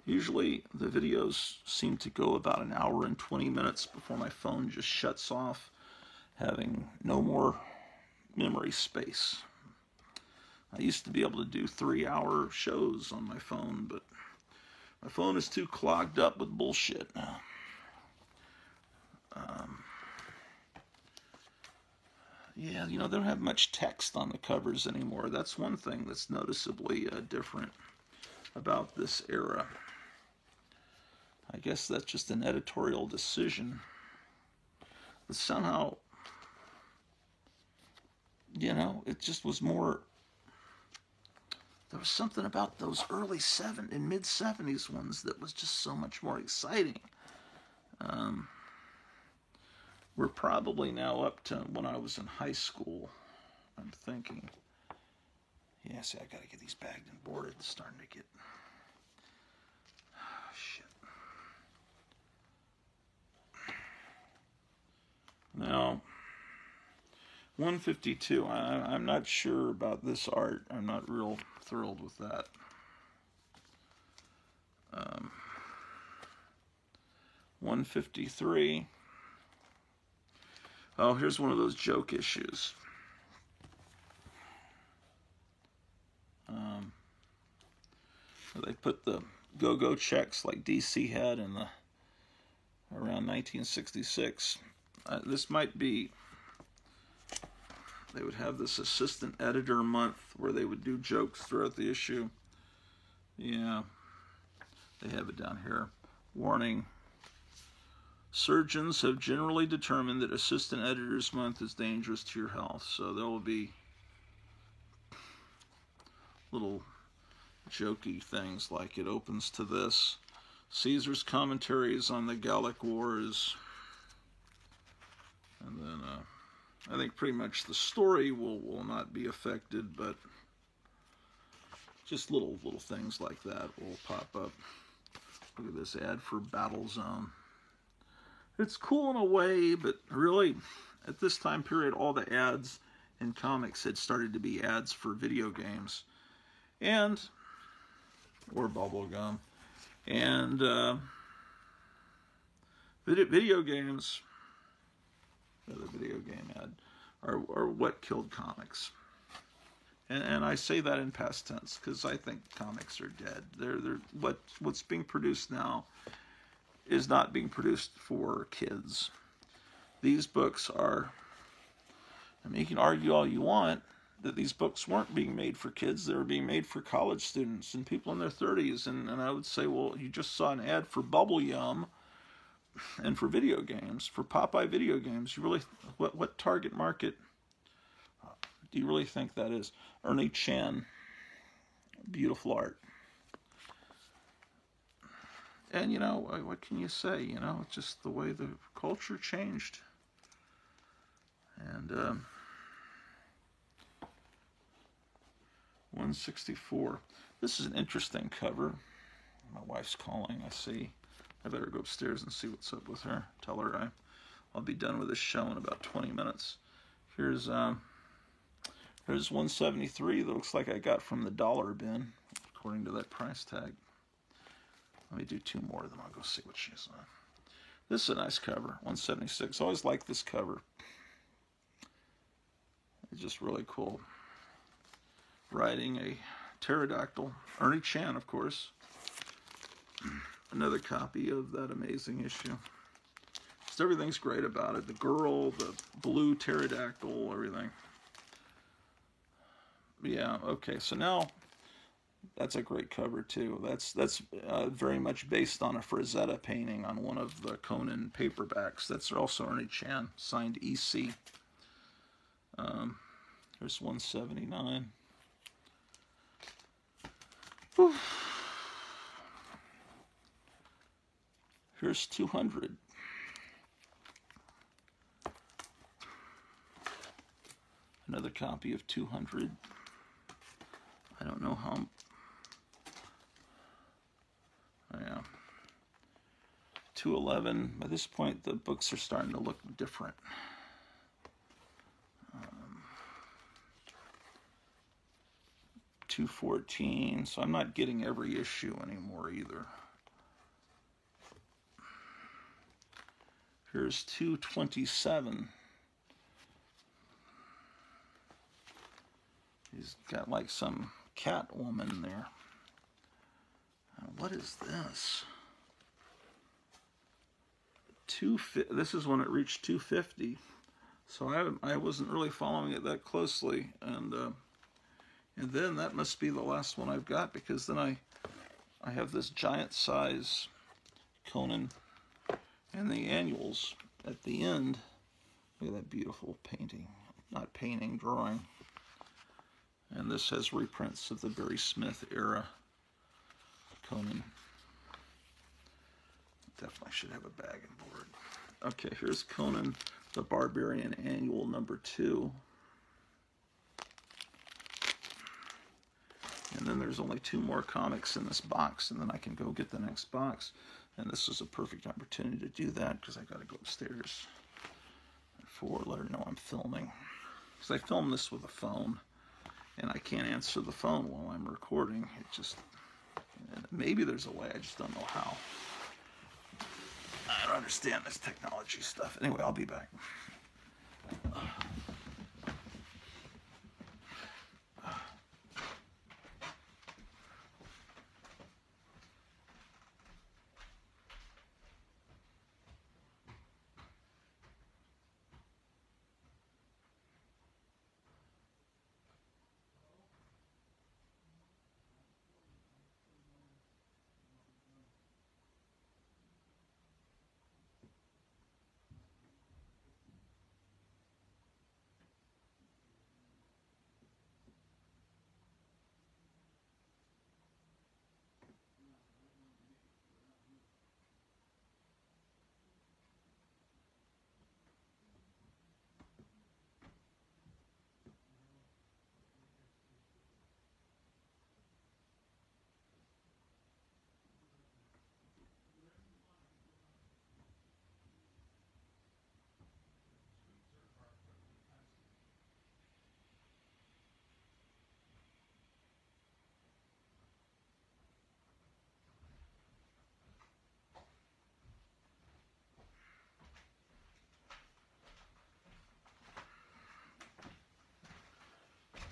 Usually the videos seem to go about an hour and 20 minutes before my phone just shuts off, having no more memory space. I used to be able to do 3-hour shows on my phone, but my phone is too clogged up with bullshit now. Yeah, you know, they don't have much text on the covers anymore. That's one thing that's noticeably different about this era. I guess that's just an editorial decision. But somehow, you know, it just was more. There was something about those early and mid-70s ones that was just so much more exciting. We're probably now up to when I was in high school, I'm thinking. Yeah, see, I gotta get these bagged and boarded. It's starting to get. Shit. Now, 152. I'm not sure about this art. I'm not real thrilled with that. 153. Oh, here's one of those joke issues. They put the go-go checks like DC had in around 1966. This might be. They would have this assistant editor month where they would do jokes throughout the issue. Yeah, they have it down here. Warning. Surgeons have generally determined that Assistant Editors Month is dangerous to your health. So there will be little jokey things like it opens to this. Caesar's commentaries on the Gallic Wars. And then I think pretty much the story will not be affected, but just little things like that will pop up. Look at this ad for Battlezone. It's cool in a way, but really, at this time period, all the ads in comics had started to be ads for video games, or bubblegum, and video games. The video game ad are what killed comics, and I say that in past tense because I think comics are dead. They're what's being produced now is not being produced for kids. These books are, I mean, you can argue all you want that these books weren't being made for kids. They were being made for college students and people in their 30s. And I would say, well, you just saw an ad for Bubble Yum and for video games, for Popeye video games. You really, what target market do you really think that is? Ernie Chan, beautiful art. And, you know, what can you say? You know, it's just the way the culture changed. And 164. This is an interesting cover. My wife's calling, I see. I better go upstairs and see what's up with her. Tell her I'll be done with this show in about 20 minutes. Here's 173 that looks like I got from the dollar bin, according to that price tag. Let me do 2 more, then I'll go see what she's on. This is a nice cover, 176. I always like this cover. It's just really cool. Riding a pterodactyl. Ernie Chan, of course. another copy of that amazing issue. Just everything's great about it. The girl, the blue pterodactyl, everything. Yeah, okay, so now that's a great cover too. That's very much based on a Frazetta painting on one of the Conan paperbacks. That's also Ernie Chan, signed EC. Here's 179. Whew. Here's 200. Another copy of 200. I don't know how. Oh, yeah. 211. By this point, the books are starting to look different. 214. So I'm not getting every issue anymore either. Here's 227. He's got like some cat woman there. What is this? This is when it reached 250. So I wasn't really following it that closely, and then that must be the last one I've got, because then I have this giant size Conan and the annuals at the end. Look at that beautiful painting. Not painting, drawing. And this has reprints of the Barry Smith era Conan. Definitely should have a bag and board. Okay, here's Conan the Barbarian Annual #2. And then there's only 2 more comics in this box, and then I can go get the next box. And this is a perfect opportunity to do that, because I got to go upstairs for let her know I'm filming. Because I film this with a phone, and I can't answer the phone while I'm recording. It just, maybe there's a way, I just don't know how. I don't understand this technology stuff. Anyway, I'll be back.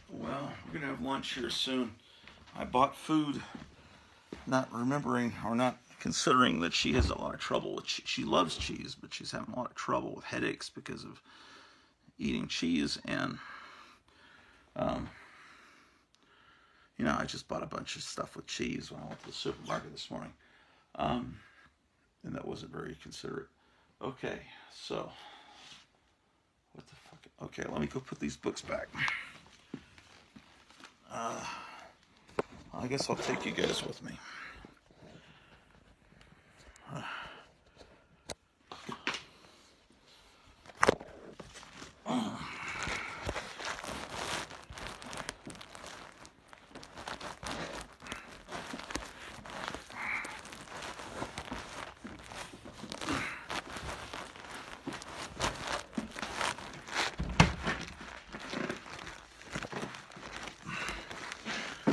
Well, we're going to have lunch here soon. I bought food, not remembering or not considering that she has a lot of trouble with cheese. She loves cheese, but she's having a lot of trouble with headaches because of eating cheese. And, I just bought a bunch of stuff with cheese when I went to the supermarket this morning. And that wasn't very considerate. Okay, so, what the fuck? Okay, let me go put these books back. I guess I'll take you guys with me.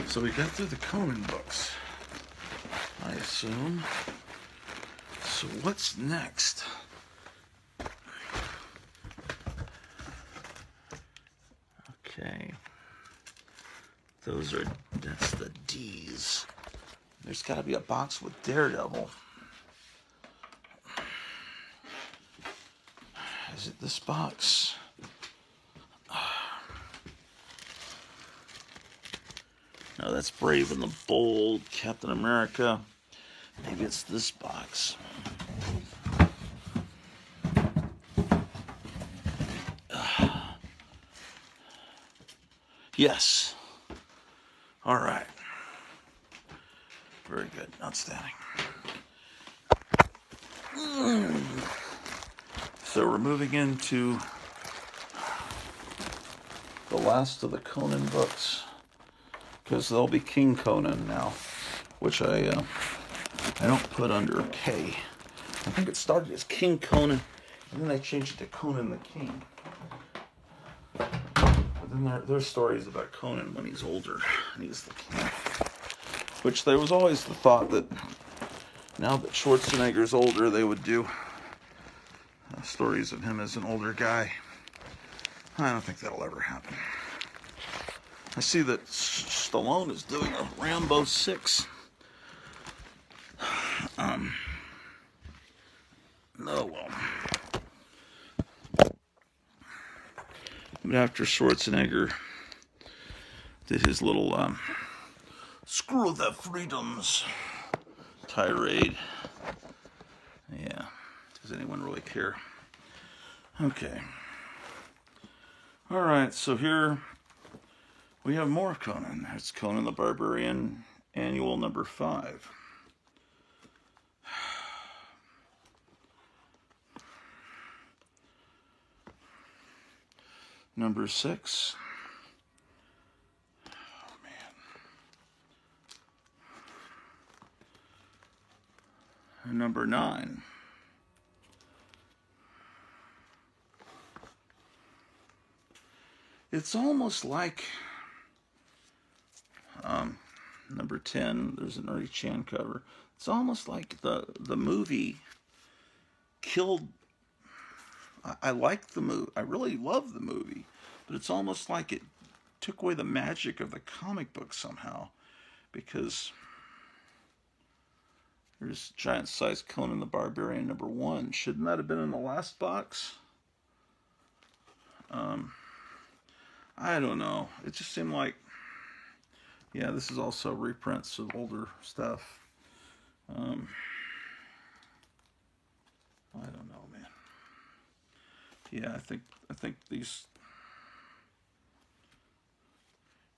So we got through the Conan books, I assume. So what's next? Okay. That's the D's. There's got to be a box with Daredevil. Is it this box? No, that's Brave and the Bold, Captain America. Maybe it's this box. Yes. All right. Very good. Outstanding. So we're moving into the last of the Conan books, because there'll be King Conan now, which I don't put under K. I think it started as King Conan, and then they changed it to Conan the King. But then there's stories about Conan when he's older, and he's the king. Which there was always the thought that now that Schwarzenegger's older, they would do stories of him as an older guy. I don't think that'll ever happen. I see that Stallone is doing a Rambo 6. Oh well. But after Schwarzenegger did his little screw the freedoms tirade, yeah, does anyone really care? Okay. Alright, so here we have more Conan. It's Conan the Barbarian, Annual number 5. Number 6. Oh, man. And number 9. It's almost like number 10, there's an Ernie Chan cover. It's almost like the movie killed. I like the movie. I really love the movie, but it's almost like it took away the magic of the comic book somehow, because there's giant-sized Conan the Barbarian number 1. Shouldn't that have been in the last box? I don't know. It just seemed like, yeah, this is also reprints of older stuff. I don't know, man. Yeah, I think these.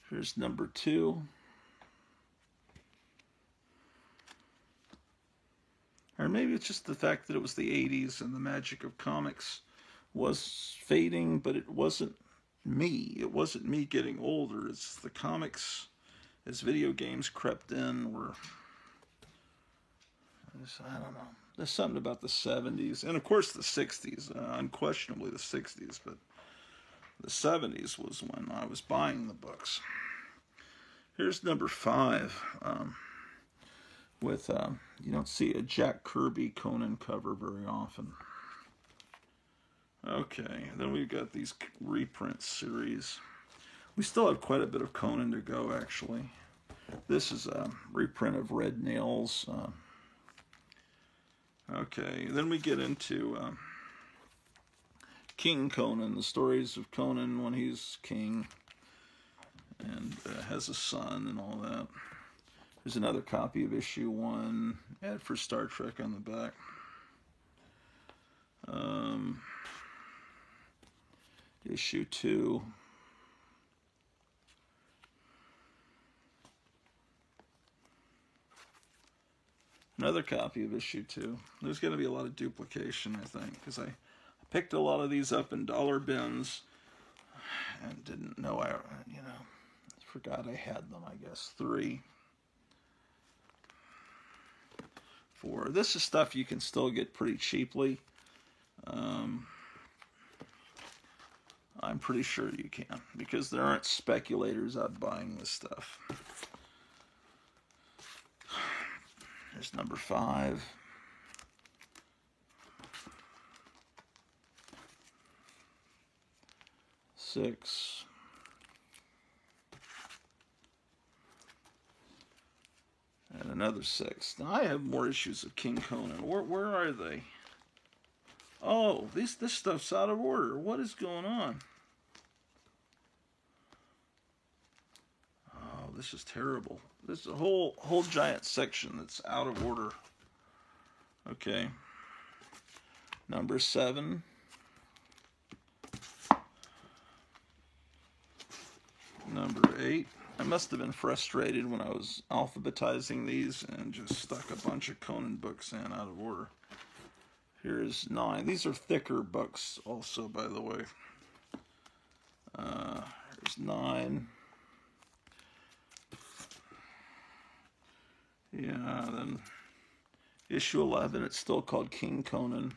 Here's number 2. Or maybe it's just the fact that it was the 80s and the magic of comics was fading, but it wasn't me. It wasn't me getting older. It's the comics, as video games crept in, were, I don't know. There's something about the 70s, and of course the 60s, unquestionably the 60s, but the 70s was when I was buying the books. Here's number 5, with, you don't see a Jack Kirby Conan cover very often. Okay, then we've got these reprint series. We still have quite a bit of Conan to go, actually. This is a reprint of Red Nails. Okay, then we get into King Conan, the stories of Conan when he's king and has a son and all that. There's another copy of issue 1, ad for Star Trek on the back. Issue 2. Another copy of issue 2. There's going to be a lot of duplication, I think, because I picked a lot of these up in dollar bins and didn't know forgot I had them, I guess. 3. 4. This is stuff you can still get pretty cheaply. I'm pretty sure you can, because there aren't speculators out buying this stuff. Here's number 5. Six. And another 6. Now I have more issues of King Conan. Where are they? Oh, this stuff's out of order. What is going on? Oh, this is terrible. This is a whole giant section that's out of order. Okay. Number 7. Number 8. I must have been frustrated when I was alphabetizing these and just stuck a bunch of Conan books in out of order. Here's 9. These are thicker books also, by the way. Here's 9. Yeah, then issue 11, it's still called King Conan.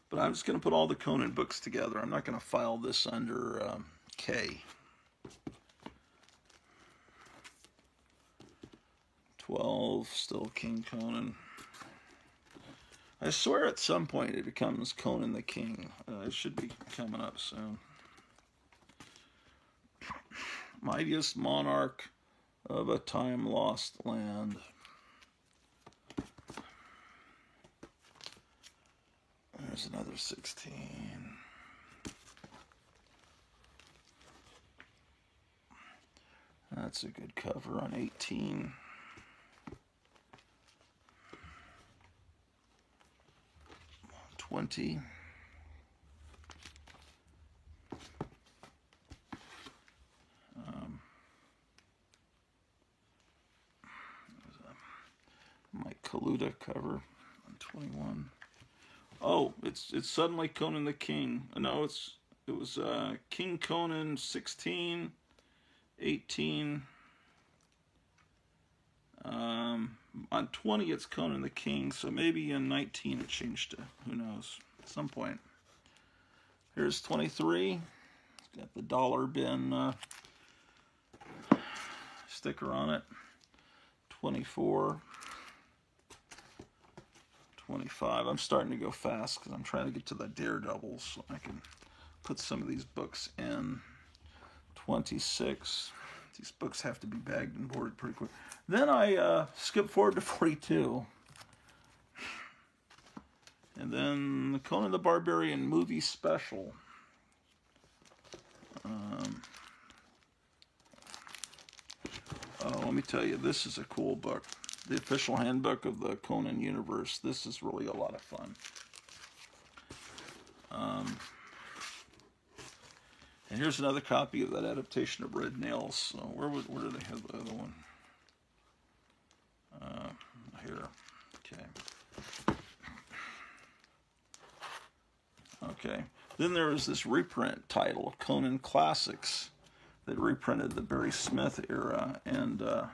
But I'm just going to put all the Conan books together. I'm not going to file this under K. 12, still King Conan. I swear at some point it becomes Conan the King. It should be coming up soon. Mightiest monarch of a time-lost land. There's another 16. That's a good cover on 18. $20. Mike Kaluta cover on 21. Oh, it's suddenly Conan the King. No, it was King Conan 16, 18. On 20 it's Conan the King, so maybe in 19 it changed to, who knows, at some point. Here's 23. It's got the dollar bin sticker on it. 24. 25. I'm starting to go fast because I'm trying to get to the Daredevils so I can put some of these books in. 26. These books have to be bagged and boarded pretty quick. Then I skip forward to 42. And then the Conan the Barbarian movie special. Oh, let me tell you, this is a cool book. The official handbook of the Conan universe. This is really a lot of fun. And here's another copy of that adaptation of Red Nails. So where did they have the other one? Here. Okay. Okay. Then there was this reprint title, Conan Classics, that reprinted the Barry Smith era, and and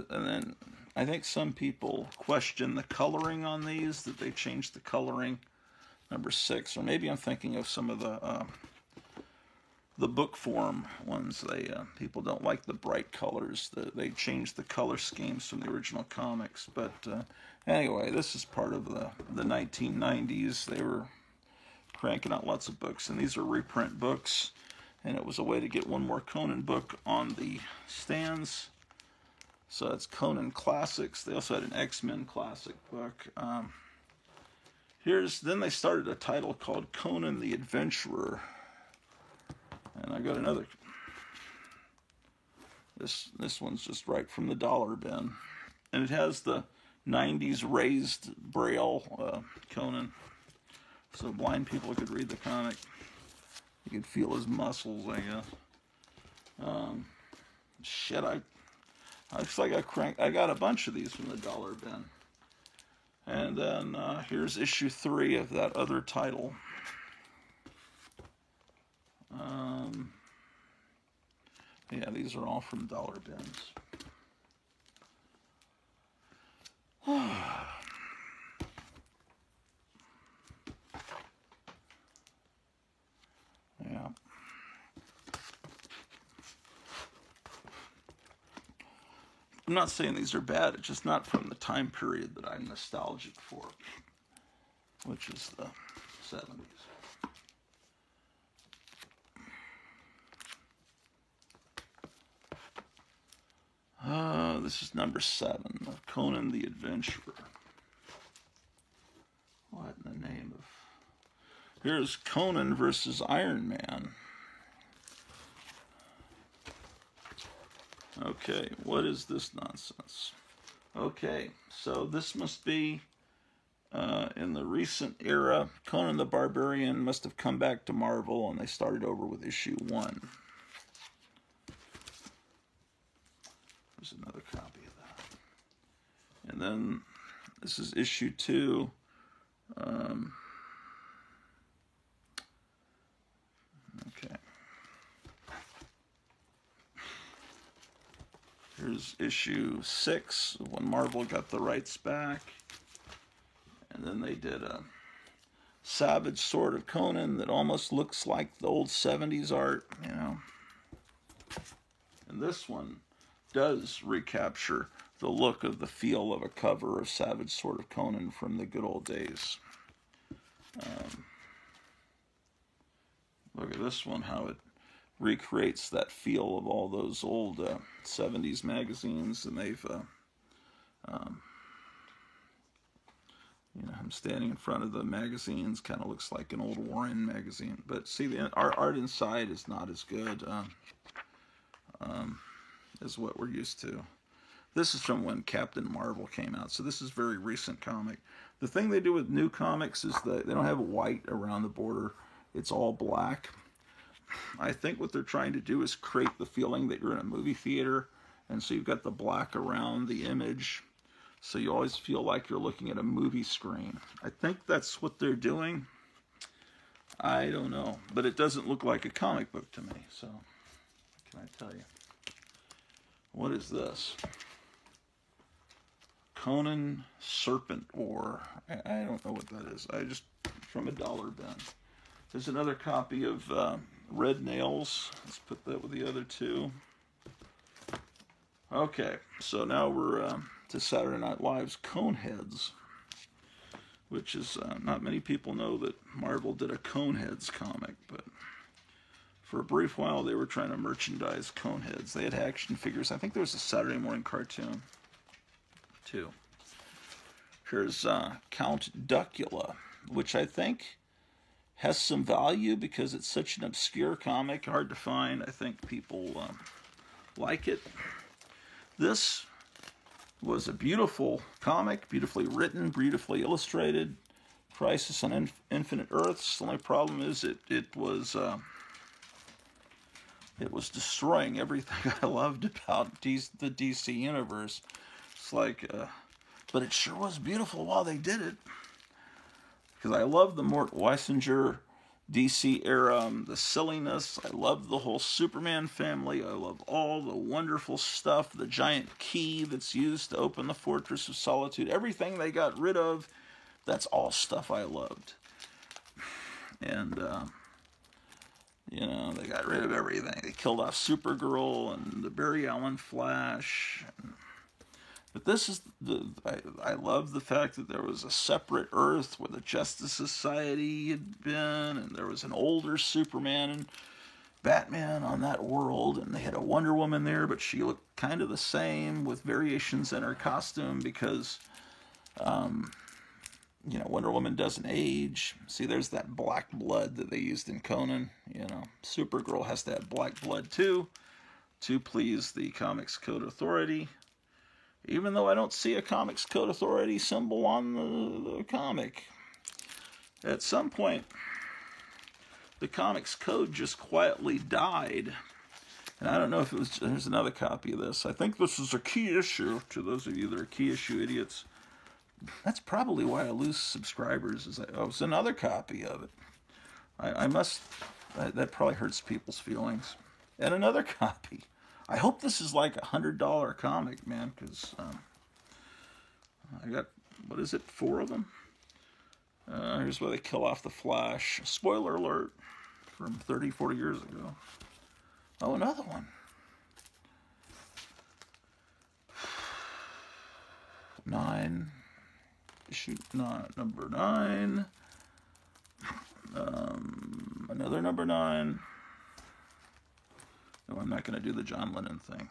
then I think some people question the coloring on these, that they changed the coloring. Number 6, or maybe I'm thinking of some of the book form ones. People don't like the bright colors. They changed the color schemes from the original comics. But anyway, this is part of the 1990s. They were cranking out lots of books, and these are reprint books. And it was a way to get one more Conan book on the stands. So it's Conan Classics. They also had an X-Men classic book. Then they started a title called Conan the Adventurer. And I got another. This one's just right from the dollar bin. And it has the 90s raised braille Conan. So blind people could read the comic. You could feel his muscles, I guess. Looks like I got a bunch of these from the dollar bin. And then here's issue 3 of that other title. Yeah, these are all from dollar bins. Yeah. I'm not saying these are bad, it's just not from the time period that I'm nostalgic for, which is the 70s. This is number 7 of Conan the Adventurer. Here's Conan versus Iron Man. Okay, what is this nonsense? Okay, so this must be in the recent era. Conan the Barbarian must have come back to Marvel, and they started over with issue 1. There's another copy of that. And then this is issue 2. Okay. Here's issue 6, when Marvel got the rights back. And then they did a Savage Sword of Conan that almost looks like the old 70s art, you know. And this one does recapture the look of the feel of a cover of Savage Sword of Conan from the good old days. Look at this one, how it recreates that feel of all those old 70s magazines, and they've you know, I'm standing in front of the magazines, kind of looks like an old Warren magazine, but see, the art inside is not as good as what we're used to. This is from when Captain Marvel came out, so this is very recent comic. The thing they do with new comics is that they don't have white around the border, it's all black. I think what they're trying to do is create the feeling that you're in a movie theater, and so you've got the black around the image, so you always feel like you're looking at a movie screen. I think that's what they're doing. I don't know, but it doesn't look like a comic book to me, so what can I tell you? What is this? Conan Serpent War. I don't know what that is. I just, from a dollar bin. There's another copy of Red Nails. Let's put that with the other two. Okay, so now we're to Saturday Night Live's Coneheads, which is, not many people know that Marvel did a Coneheads comic, but for a brief while they were trying to merchandise Coneheads. They had action figures. I think there was a Saturday morning cartoon, too. Here's Count Duckula, which I think has some value because it's such an obscure comic, hard to find. I think people like it. This was a beautiful comic, beautifully written, beautifully illustrated. Crisis on Infinite Earths. The only problem is it was destroying everything I loved about the DC universe. It's like, but it sure was beautiful while they did it. Because I love the Mort Weisinger DC era, the silliness. I love the whole Superman family. I love all the wonderful stuff, the giant key that's used to open the Fortress of Solitude. Everything they got rid of, that's all stuff I loved. And, you know, they got rid of everything. They killed off Supergirl and the Barry Allen Flash. But this is I love the fact that there was a separate Earth where the Justice Society had been, and there was an older Superman and Batman on that world, and they had a Wonder Woman there, but she looked kind of the same with variations in her costume because, you know, Wonder Woman doesn't age. See, there's that black blood that they used in Conan. You know, Supergirl has to have black blood too, to please the Comics Code Authority. Even though I don't see a Comics Code Authority symbol on the comic. At some point, the Comics Code just quietly died. And I don't know if it was, there's another copy of this. I think this is a key issue, to those of you that are key issue idiots. That's probably why I lose subscribers, is oh, it's another copy of it. I must, that probably hurts people's feelings. And another copy. I hope this is like $100 comic, man, because I got, what is it, 4 of them? Here's where they kill off the Flash. Spoiler alert from 30, 40 years ago. Oh, another one. 9. Issue number 9. Another number 9. No, I'm not going to do the John Lennon thing.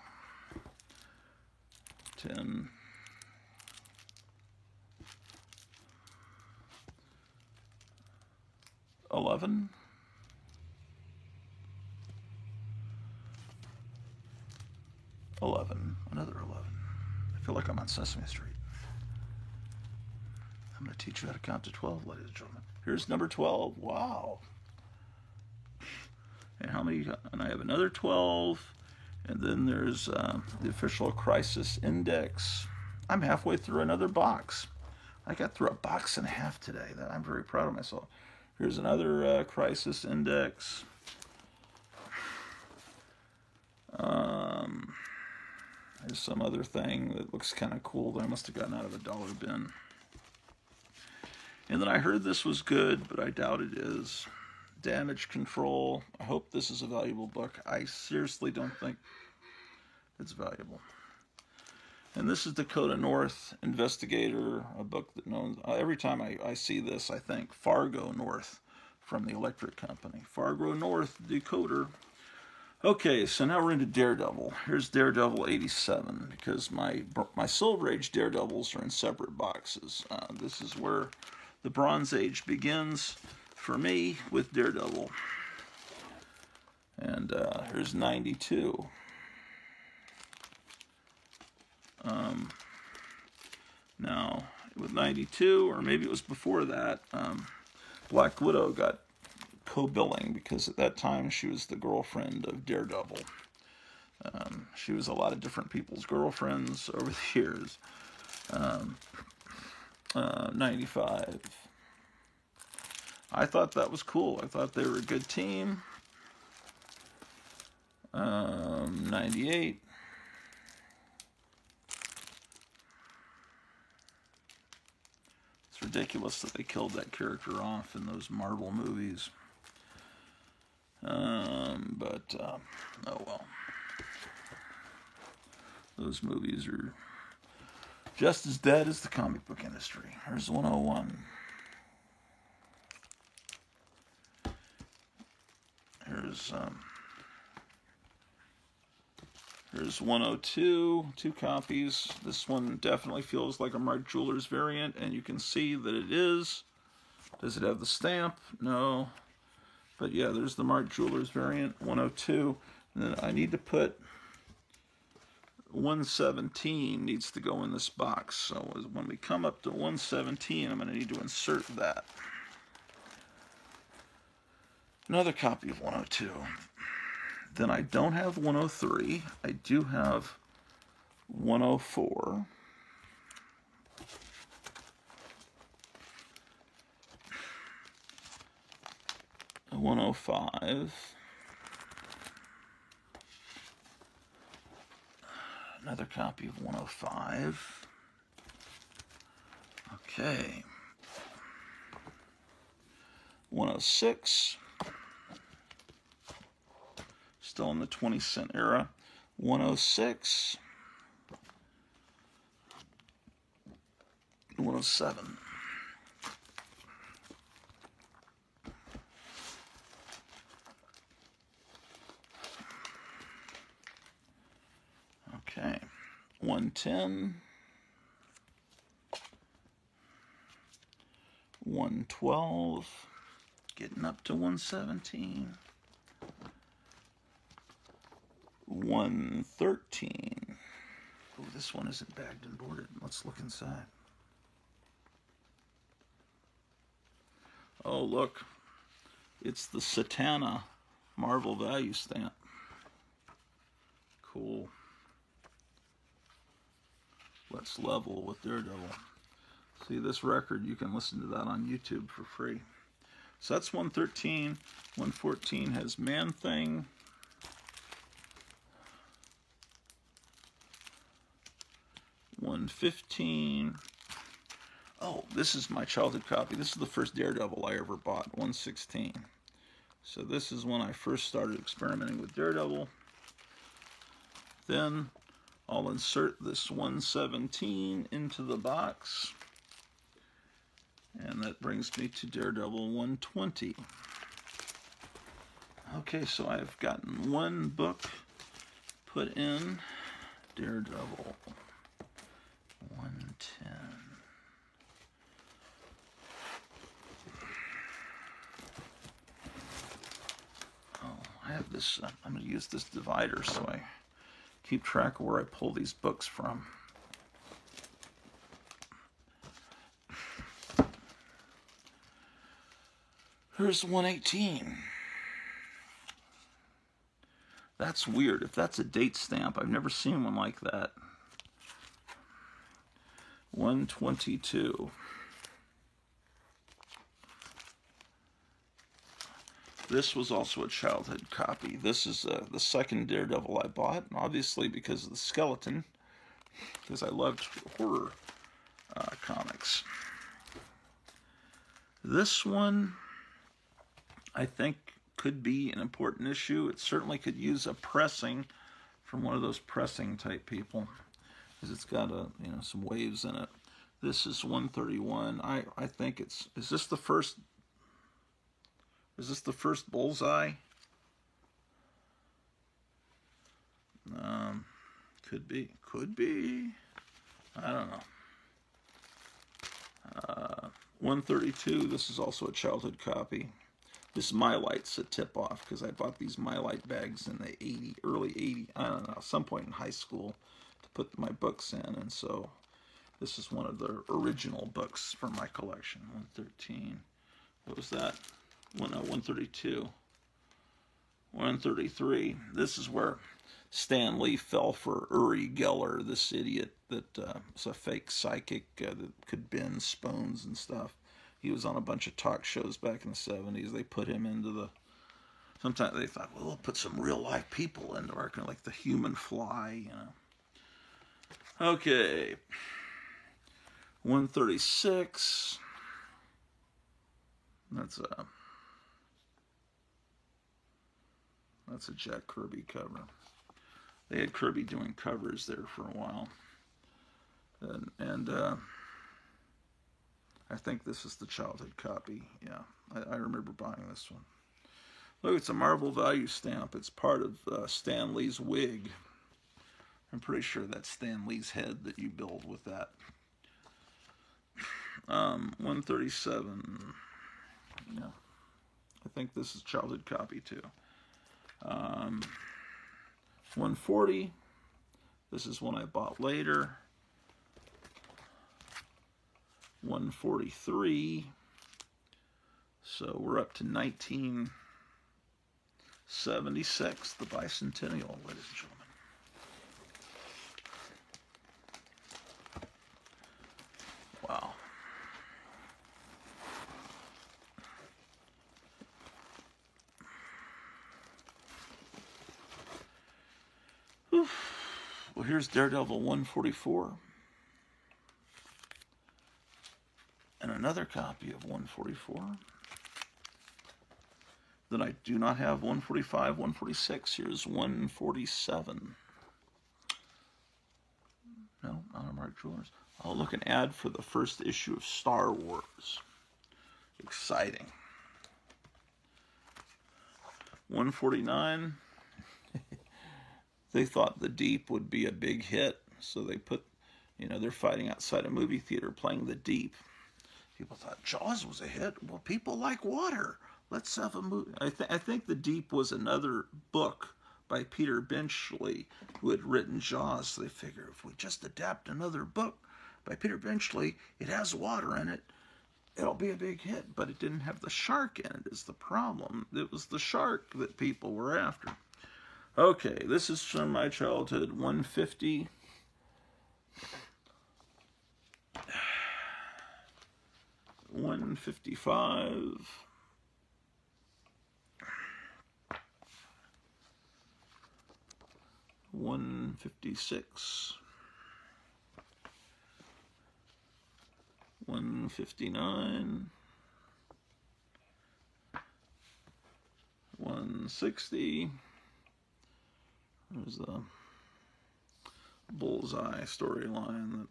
10. 11. Another 11. I feel like I'm on Sesame Street. I'm going to teach you how to count to 12, ladies and gentlemen. Here's number 12. Wow. And how many? And I have another 12. And then there's the official crisis index. I'm halfway through another box. I got through a box and a half today. I'm very proud of myself. Here's another crisis index. There's some other thing that looks kind of cool that I must have gotten out of a dollar bin. And then I heard this was good, but I doubt it is. Damage Control. I hope this is a valuable book. I seriously don't think it's valuable. And this is Dakota North Investigator, a book that knows. Every time I see this, I think Fargo North from the electric company. Fargo North Decoder. Okay, so now we're into Daredevil. Here's Daredevil 87, because my Silver Age Daredevils are in separate boxes. This is where the Bronze Age begins for me with Daredevil. And here's 92. Now, with 92, or maybe it was before that, Black Widow got co-billing because at that time she was the girlfriend of Daredevil. She was a lot of different people's girlfriends over the years. 95. I thought that was cool. I thought they were a good team. 98. It's ridiculous that they killed that character off in those Marvel movies. Oh well. Those movies are just as dead as the comic book industry. Here's 101. Here's 102, 2 copies. This one definitely feels like a Mark Jewelers variant, and you can see that it is. Does it have the stamp? No. But yeah, there's the Mark Jewelers variant, 102. And then I need to put 117 needs to go in this box. So when we come up to 117, I'm going to need to insert that. Another copy of 102. Then I don't have 103. I do have 104. A 105. Another copy of 105. Okay. 106. Still in the 20-cent era. 106. 107. Okay. 110. 112. Getting up to 117. 113. Oh, this one isn't bagged and boarded. Let's look inside. Oh, look. It's the Satana Marvel value stamp. Cool. Let's level with Daredevil. See, this record, you can listen to that on YouTube for free. So that's 113. 114 has Man-Thing. 115. Oh, this is my childhood copy. This is the first Daredevil I ever bought, 116. So this is when I first started experimenting with Daredevil. Then I'll insert this 117 into the box. And that brings me to Daredevil 120. Okay, so I've gotten one book put in. Daredevil 110. this. I'm going to use this divider so I keep track of where I pull these books from. Here's 118. That's weird. If that's a date stamp, I've never seen one like that. 122. This was also a childhood copy. This is the second Daredevil I bought, obviously because of the skeleton, because I loved horror comics. This one, I think, could be an important issue. It certainly could use a pressing from one of those pressing type people, because it's got some waves in it. This is 131. I think it's, is this the first Bullseye? Could be. I don't know. 132. This is also a childhood copy. This Mylight's a tip-off because I bought these Mylight bags in the early 80s, I don't know, some point in high school to put my books in, and so this is one of the original books from my collection. 113. What was that? 132. 133. This is where Stan Lee fell for Uri Geller, this idiot that was a fake psychic that could bend spoons and stuff. He was on a bunch of talk shows back in the 70s. They put him into the... Sometimes they thought, well, we'll put some real-life people into our, like the human fly, you know. Okay. 136. That's a Jack Kirby cover. They had Kirby doing covers there for a while. And I think this is the childhood copy. Yeah, I remember buying this one. Look, it's a Marvel value stamp. It's part of Stan Lee's wig. I'm pretty sure that's Stan Lee's head that you build with that. 137. Yeah, I think this is childhood copy too. 140. This is one I bought later. 143. So we're up to 1976, the bicentennial, ladies and gentlemen. Wow. Oof. Well, here's Daredevil 144. And another copy of 144. Then I do not have 145, 146. Here's 147. No, not a Mark Jewelers. I'll look an ad for the first issue of Star Wars. Exciting. 149. They thought The Deep would be a big hit, so they put, they're fighting outside a movie theater playing The Deep. People thought Jaws was a hit. Well, people like water. Let's have a movie. I think The Deep was another book by Peter Benchley, who had written Jaws. So they figure if we just adapt another book by Peter Benchley, it has water in it, it'll be a big hit. But it didn't have the shark in it is the problem. It was the shark that people were after. Okay, this is from my childhood, 150. 155. 156. 159. 160. There's the Bullseye storyline that...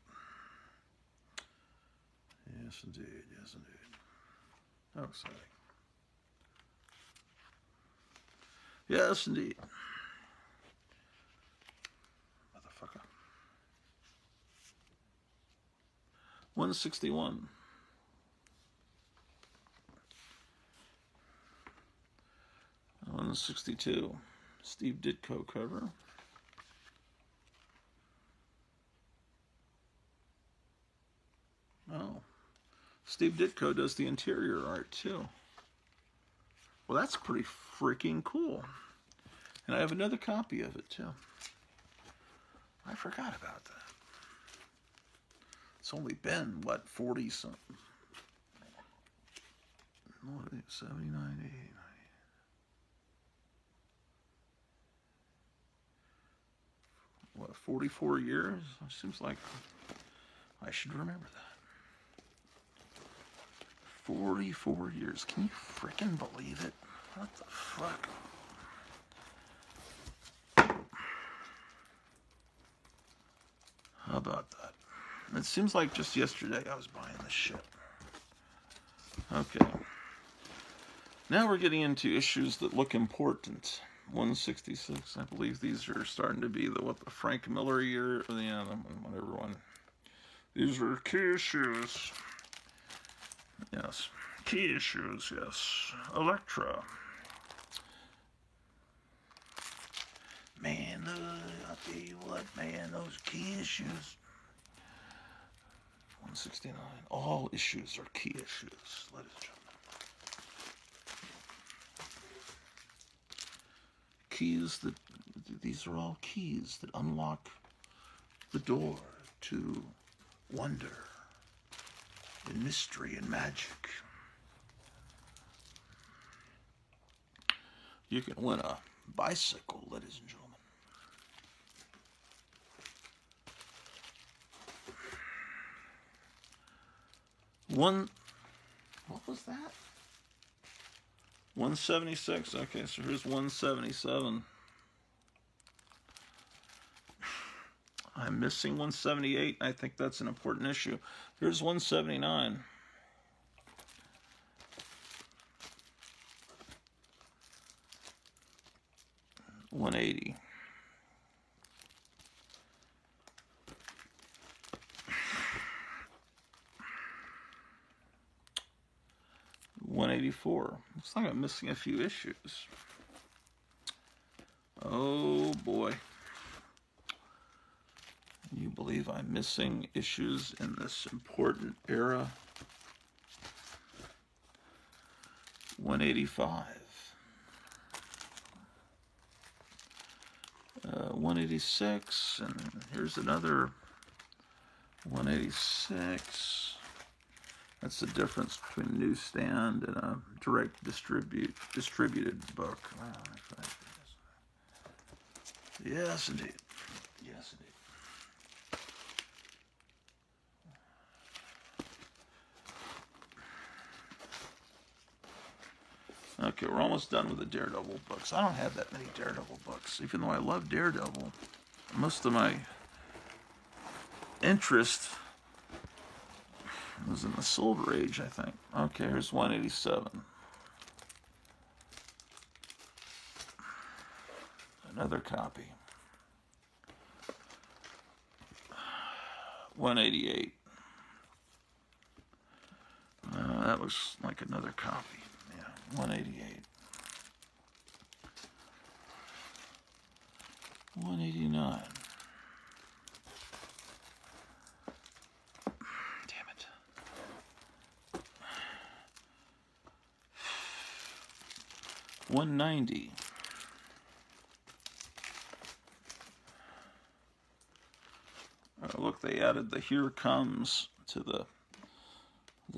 Yes, indeed. Yes, indeed. How exciting. Yes, indeed. Motherfucker. 161. 162. Steve Ditko cover. Oh, Steve Ditko does the interior art too. Well, that's pretty freaking cool. And I have another copy of it too. I forgot about that. It's only been, what, 40 something? What is it, 79, 80, 90. What, 44 years? Seems like I should remember that. 44 years. Can you frickin' believe it? What the fuck? How about that? It seems like just yesterday I was buying this shit. Okay. Now we're getting into issues that look important. 166. I believe these are starting to be the Frank Miller year, or whatever one. These are key issues. Yes. Key issues, yes. Elektra. Man, I'll tell you what, man, those key issues. 169. All issues are key issues, ladies and gentlemen. These are all keys that unlock the door to wonder and mystery and magic. You can win a bicycle, ladies and gentlemen. What was that? 176. Okay, so here's 177. I'm missing 178. I think that's an important issue. Here's 179. $180. $184. Looks like I'm missing a few issues. Oh boy. You believe I'm missing issues in this important era? 185. 186, and here's another 186. That's the difference between a newsstand and a direct distributed book. Yes, indeed. Yes, indeed. Okay, we're almost done with the Daredevil books. I don't have that many Daredevil books, even though I love Daredevil. Most of my interest was in the Silver Age, I think. Okay, here's 187. Another copy. 188. That looks like another copy. Yeah, 188. 189. Damn it. 190. Look, they added the "Here Comes" to the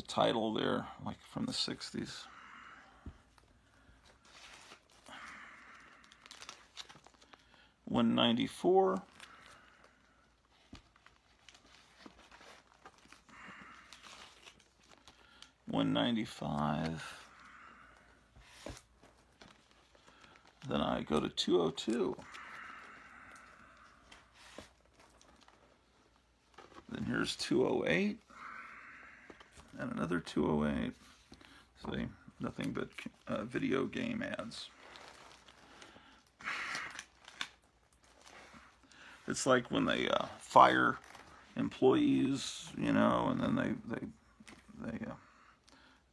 title there, like from the 60s. $194. $195. Then I go to 202. Then here's 208. And another 208. See, nothing but video game ads. It's like when they fire employees, you know, and then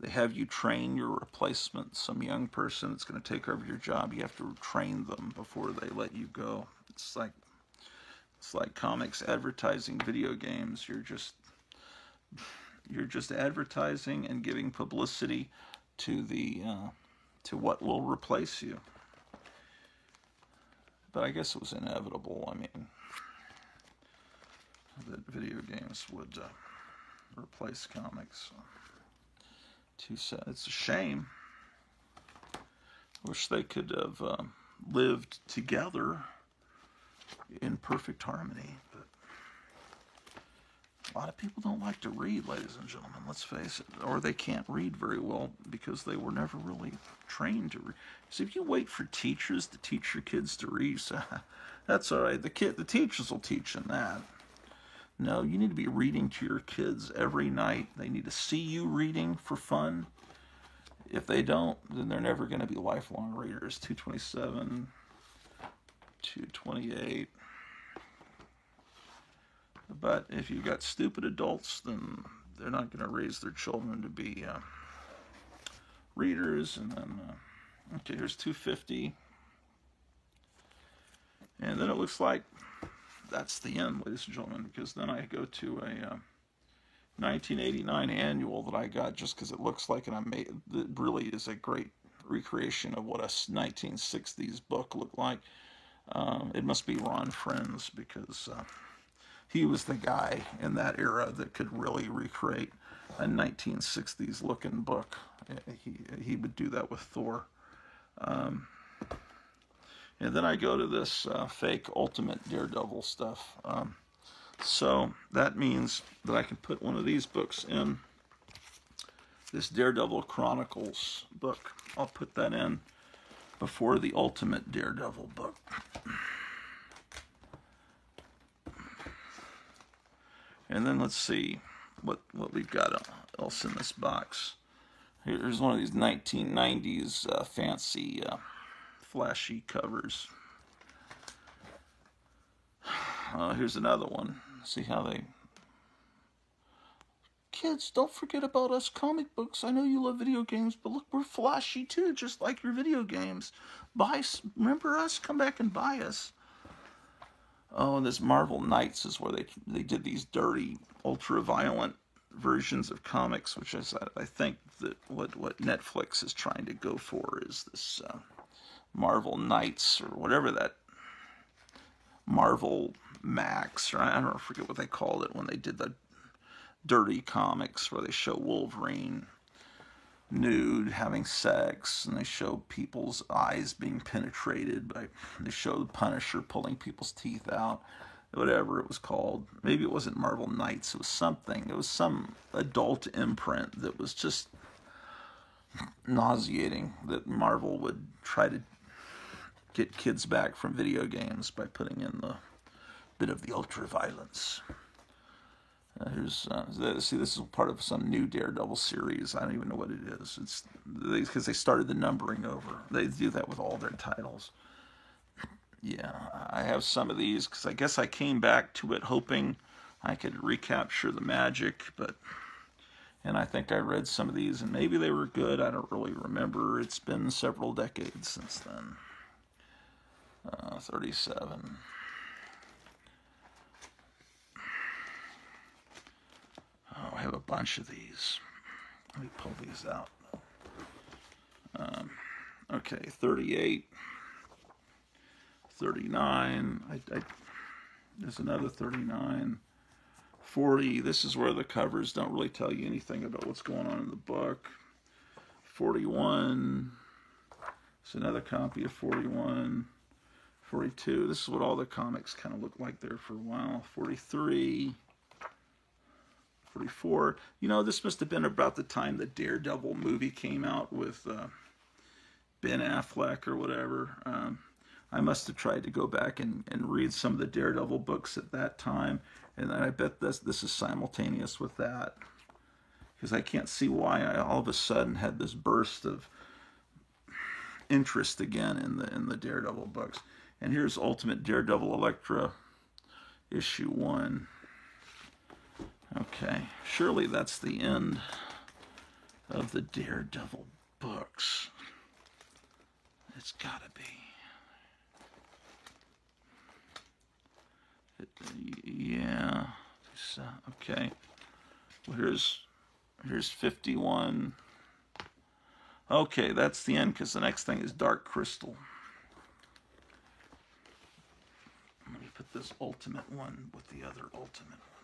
They have you train your replacement, some young person that's going to take over your job. You have to train them before they let you go. It's like comics advertising video games. You're just advertising and giving publicity to the to what will replace you. But I guess it was inevitable. I mean, that video games would replace comics. Too sad. It's a shame. I wish they could have lived together in perfect harmony. But a lot of people don't like to read, ladies and gentlemen, let's face it. Or they can't read very well because they were never really trained to read. So if you wait for teachers to teach your kids to read, so that's all right. The teachers will teach them that. No, you need to be reading to your kids every night. They need to see you reading for fun. If they don't, then they're never going to be lifelong readers. 227, 228. But if you've got stupid adults, then they're not going to raise their children to be readers. And then, okay, here's 250. And then it looks like that's the end, ladies and gentlemen, because then I go to a 1989 annual that I got just because it looks like it really is a great recreation of what a 1960s book looked like. It must be Ron Frenz, because he was the guy in that era that could really recreate a 1960s looking book. He would do that with Thor. And then I go to this fake Ultimate Daredevil stuff. So that means that I can put one of these books in. This Daredevil Chronicles book. I'll put that in before the Ultimate Daredevil book. And then let's see what we've got else in this box. Here's one of these 1990s fancy flashy covers. Here's another one. See how they... Kids, don't forget about us comic books. I know you love video games, but look, we're flashy too, just like your video games. Remember us? Come back and buy us. Oh, and this Marvel Knights is where they did these dirty, ultra-violent versions of comics, which is, I think that what Netflix is trying to go for is this Marvel Knights, or whatever that Marvel Max, or I don't forget what they called it when they did the dirty comics where they show Wolverine nude having sex, and they show people's eyes being penetrated they show the Punisher pulling people's teeth out, whatever it was called. Maybe it wasn't Marvel Knights, it was something. It was some adult imprint that was just nauseating, that Marvel would try to get kids back from video games by putting in the bit of the ultra violence. See, this is part of some new Daredevil series. I don't even know what it is. It's because they started the numbering over. They do that with all their titles. Yeah, I have some of these because I guess I came back to it hoping I could recapture the magic, and I think I read some of these and maybe they were good. I don't really remember. It's been several decades since then. 37. Oh, I have a bunch of these. Let me pull these out. Okay, 38, 39. There's another 39. 40. This is where the covers don't really tell you anything about what's going on in the book. 41. It's another copy of 41. 42. This is what all the comics kind of looked like there for a while. 43. 44. You know, this must have been about the time the Daredevil movie came out with Ben Affleck or whatever. I must have tried to go back and read some of the Daredevil books at that time, and I bet this is simultaneous with that, because I can't see why I all of a sudden had this burst of interest again in the Daredevil books. And here's Ultimate Daredevil Elektra, issue 1. Okay, surely that's the end of the Daredevil books. It's gotta be. Yeah. Okay. Well, here's 51. Okay, that's the end because the next thing is Dark Crystal. Let me put this ultimate one with the other ultimate one.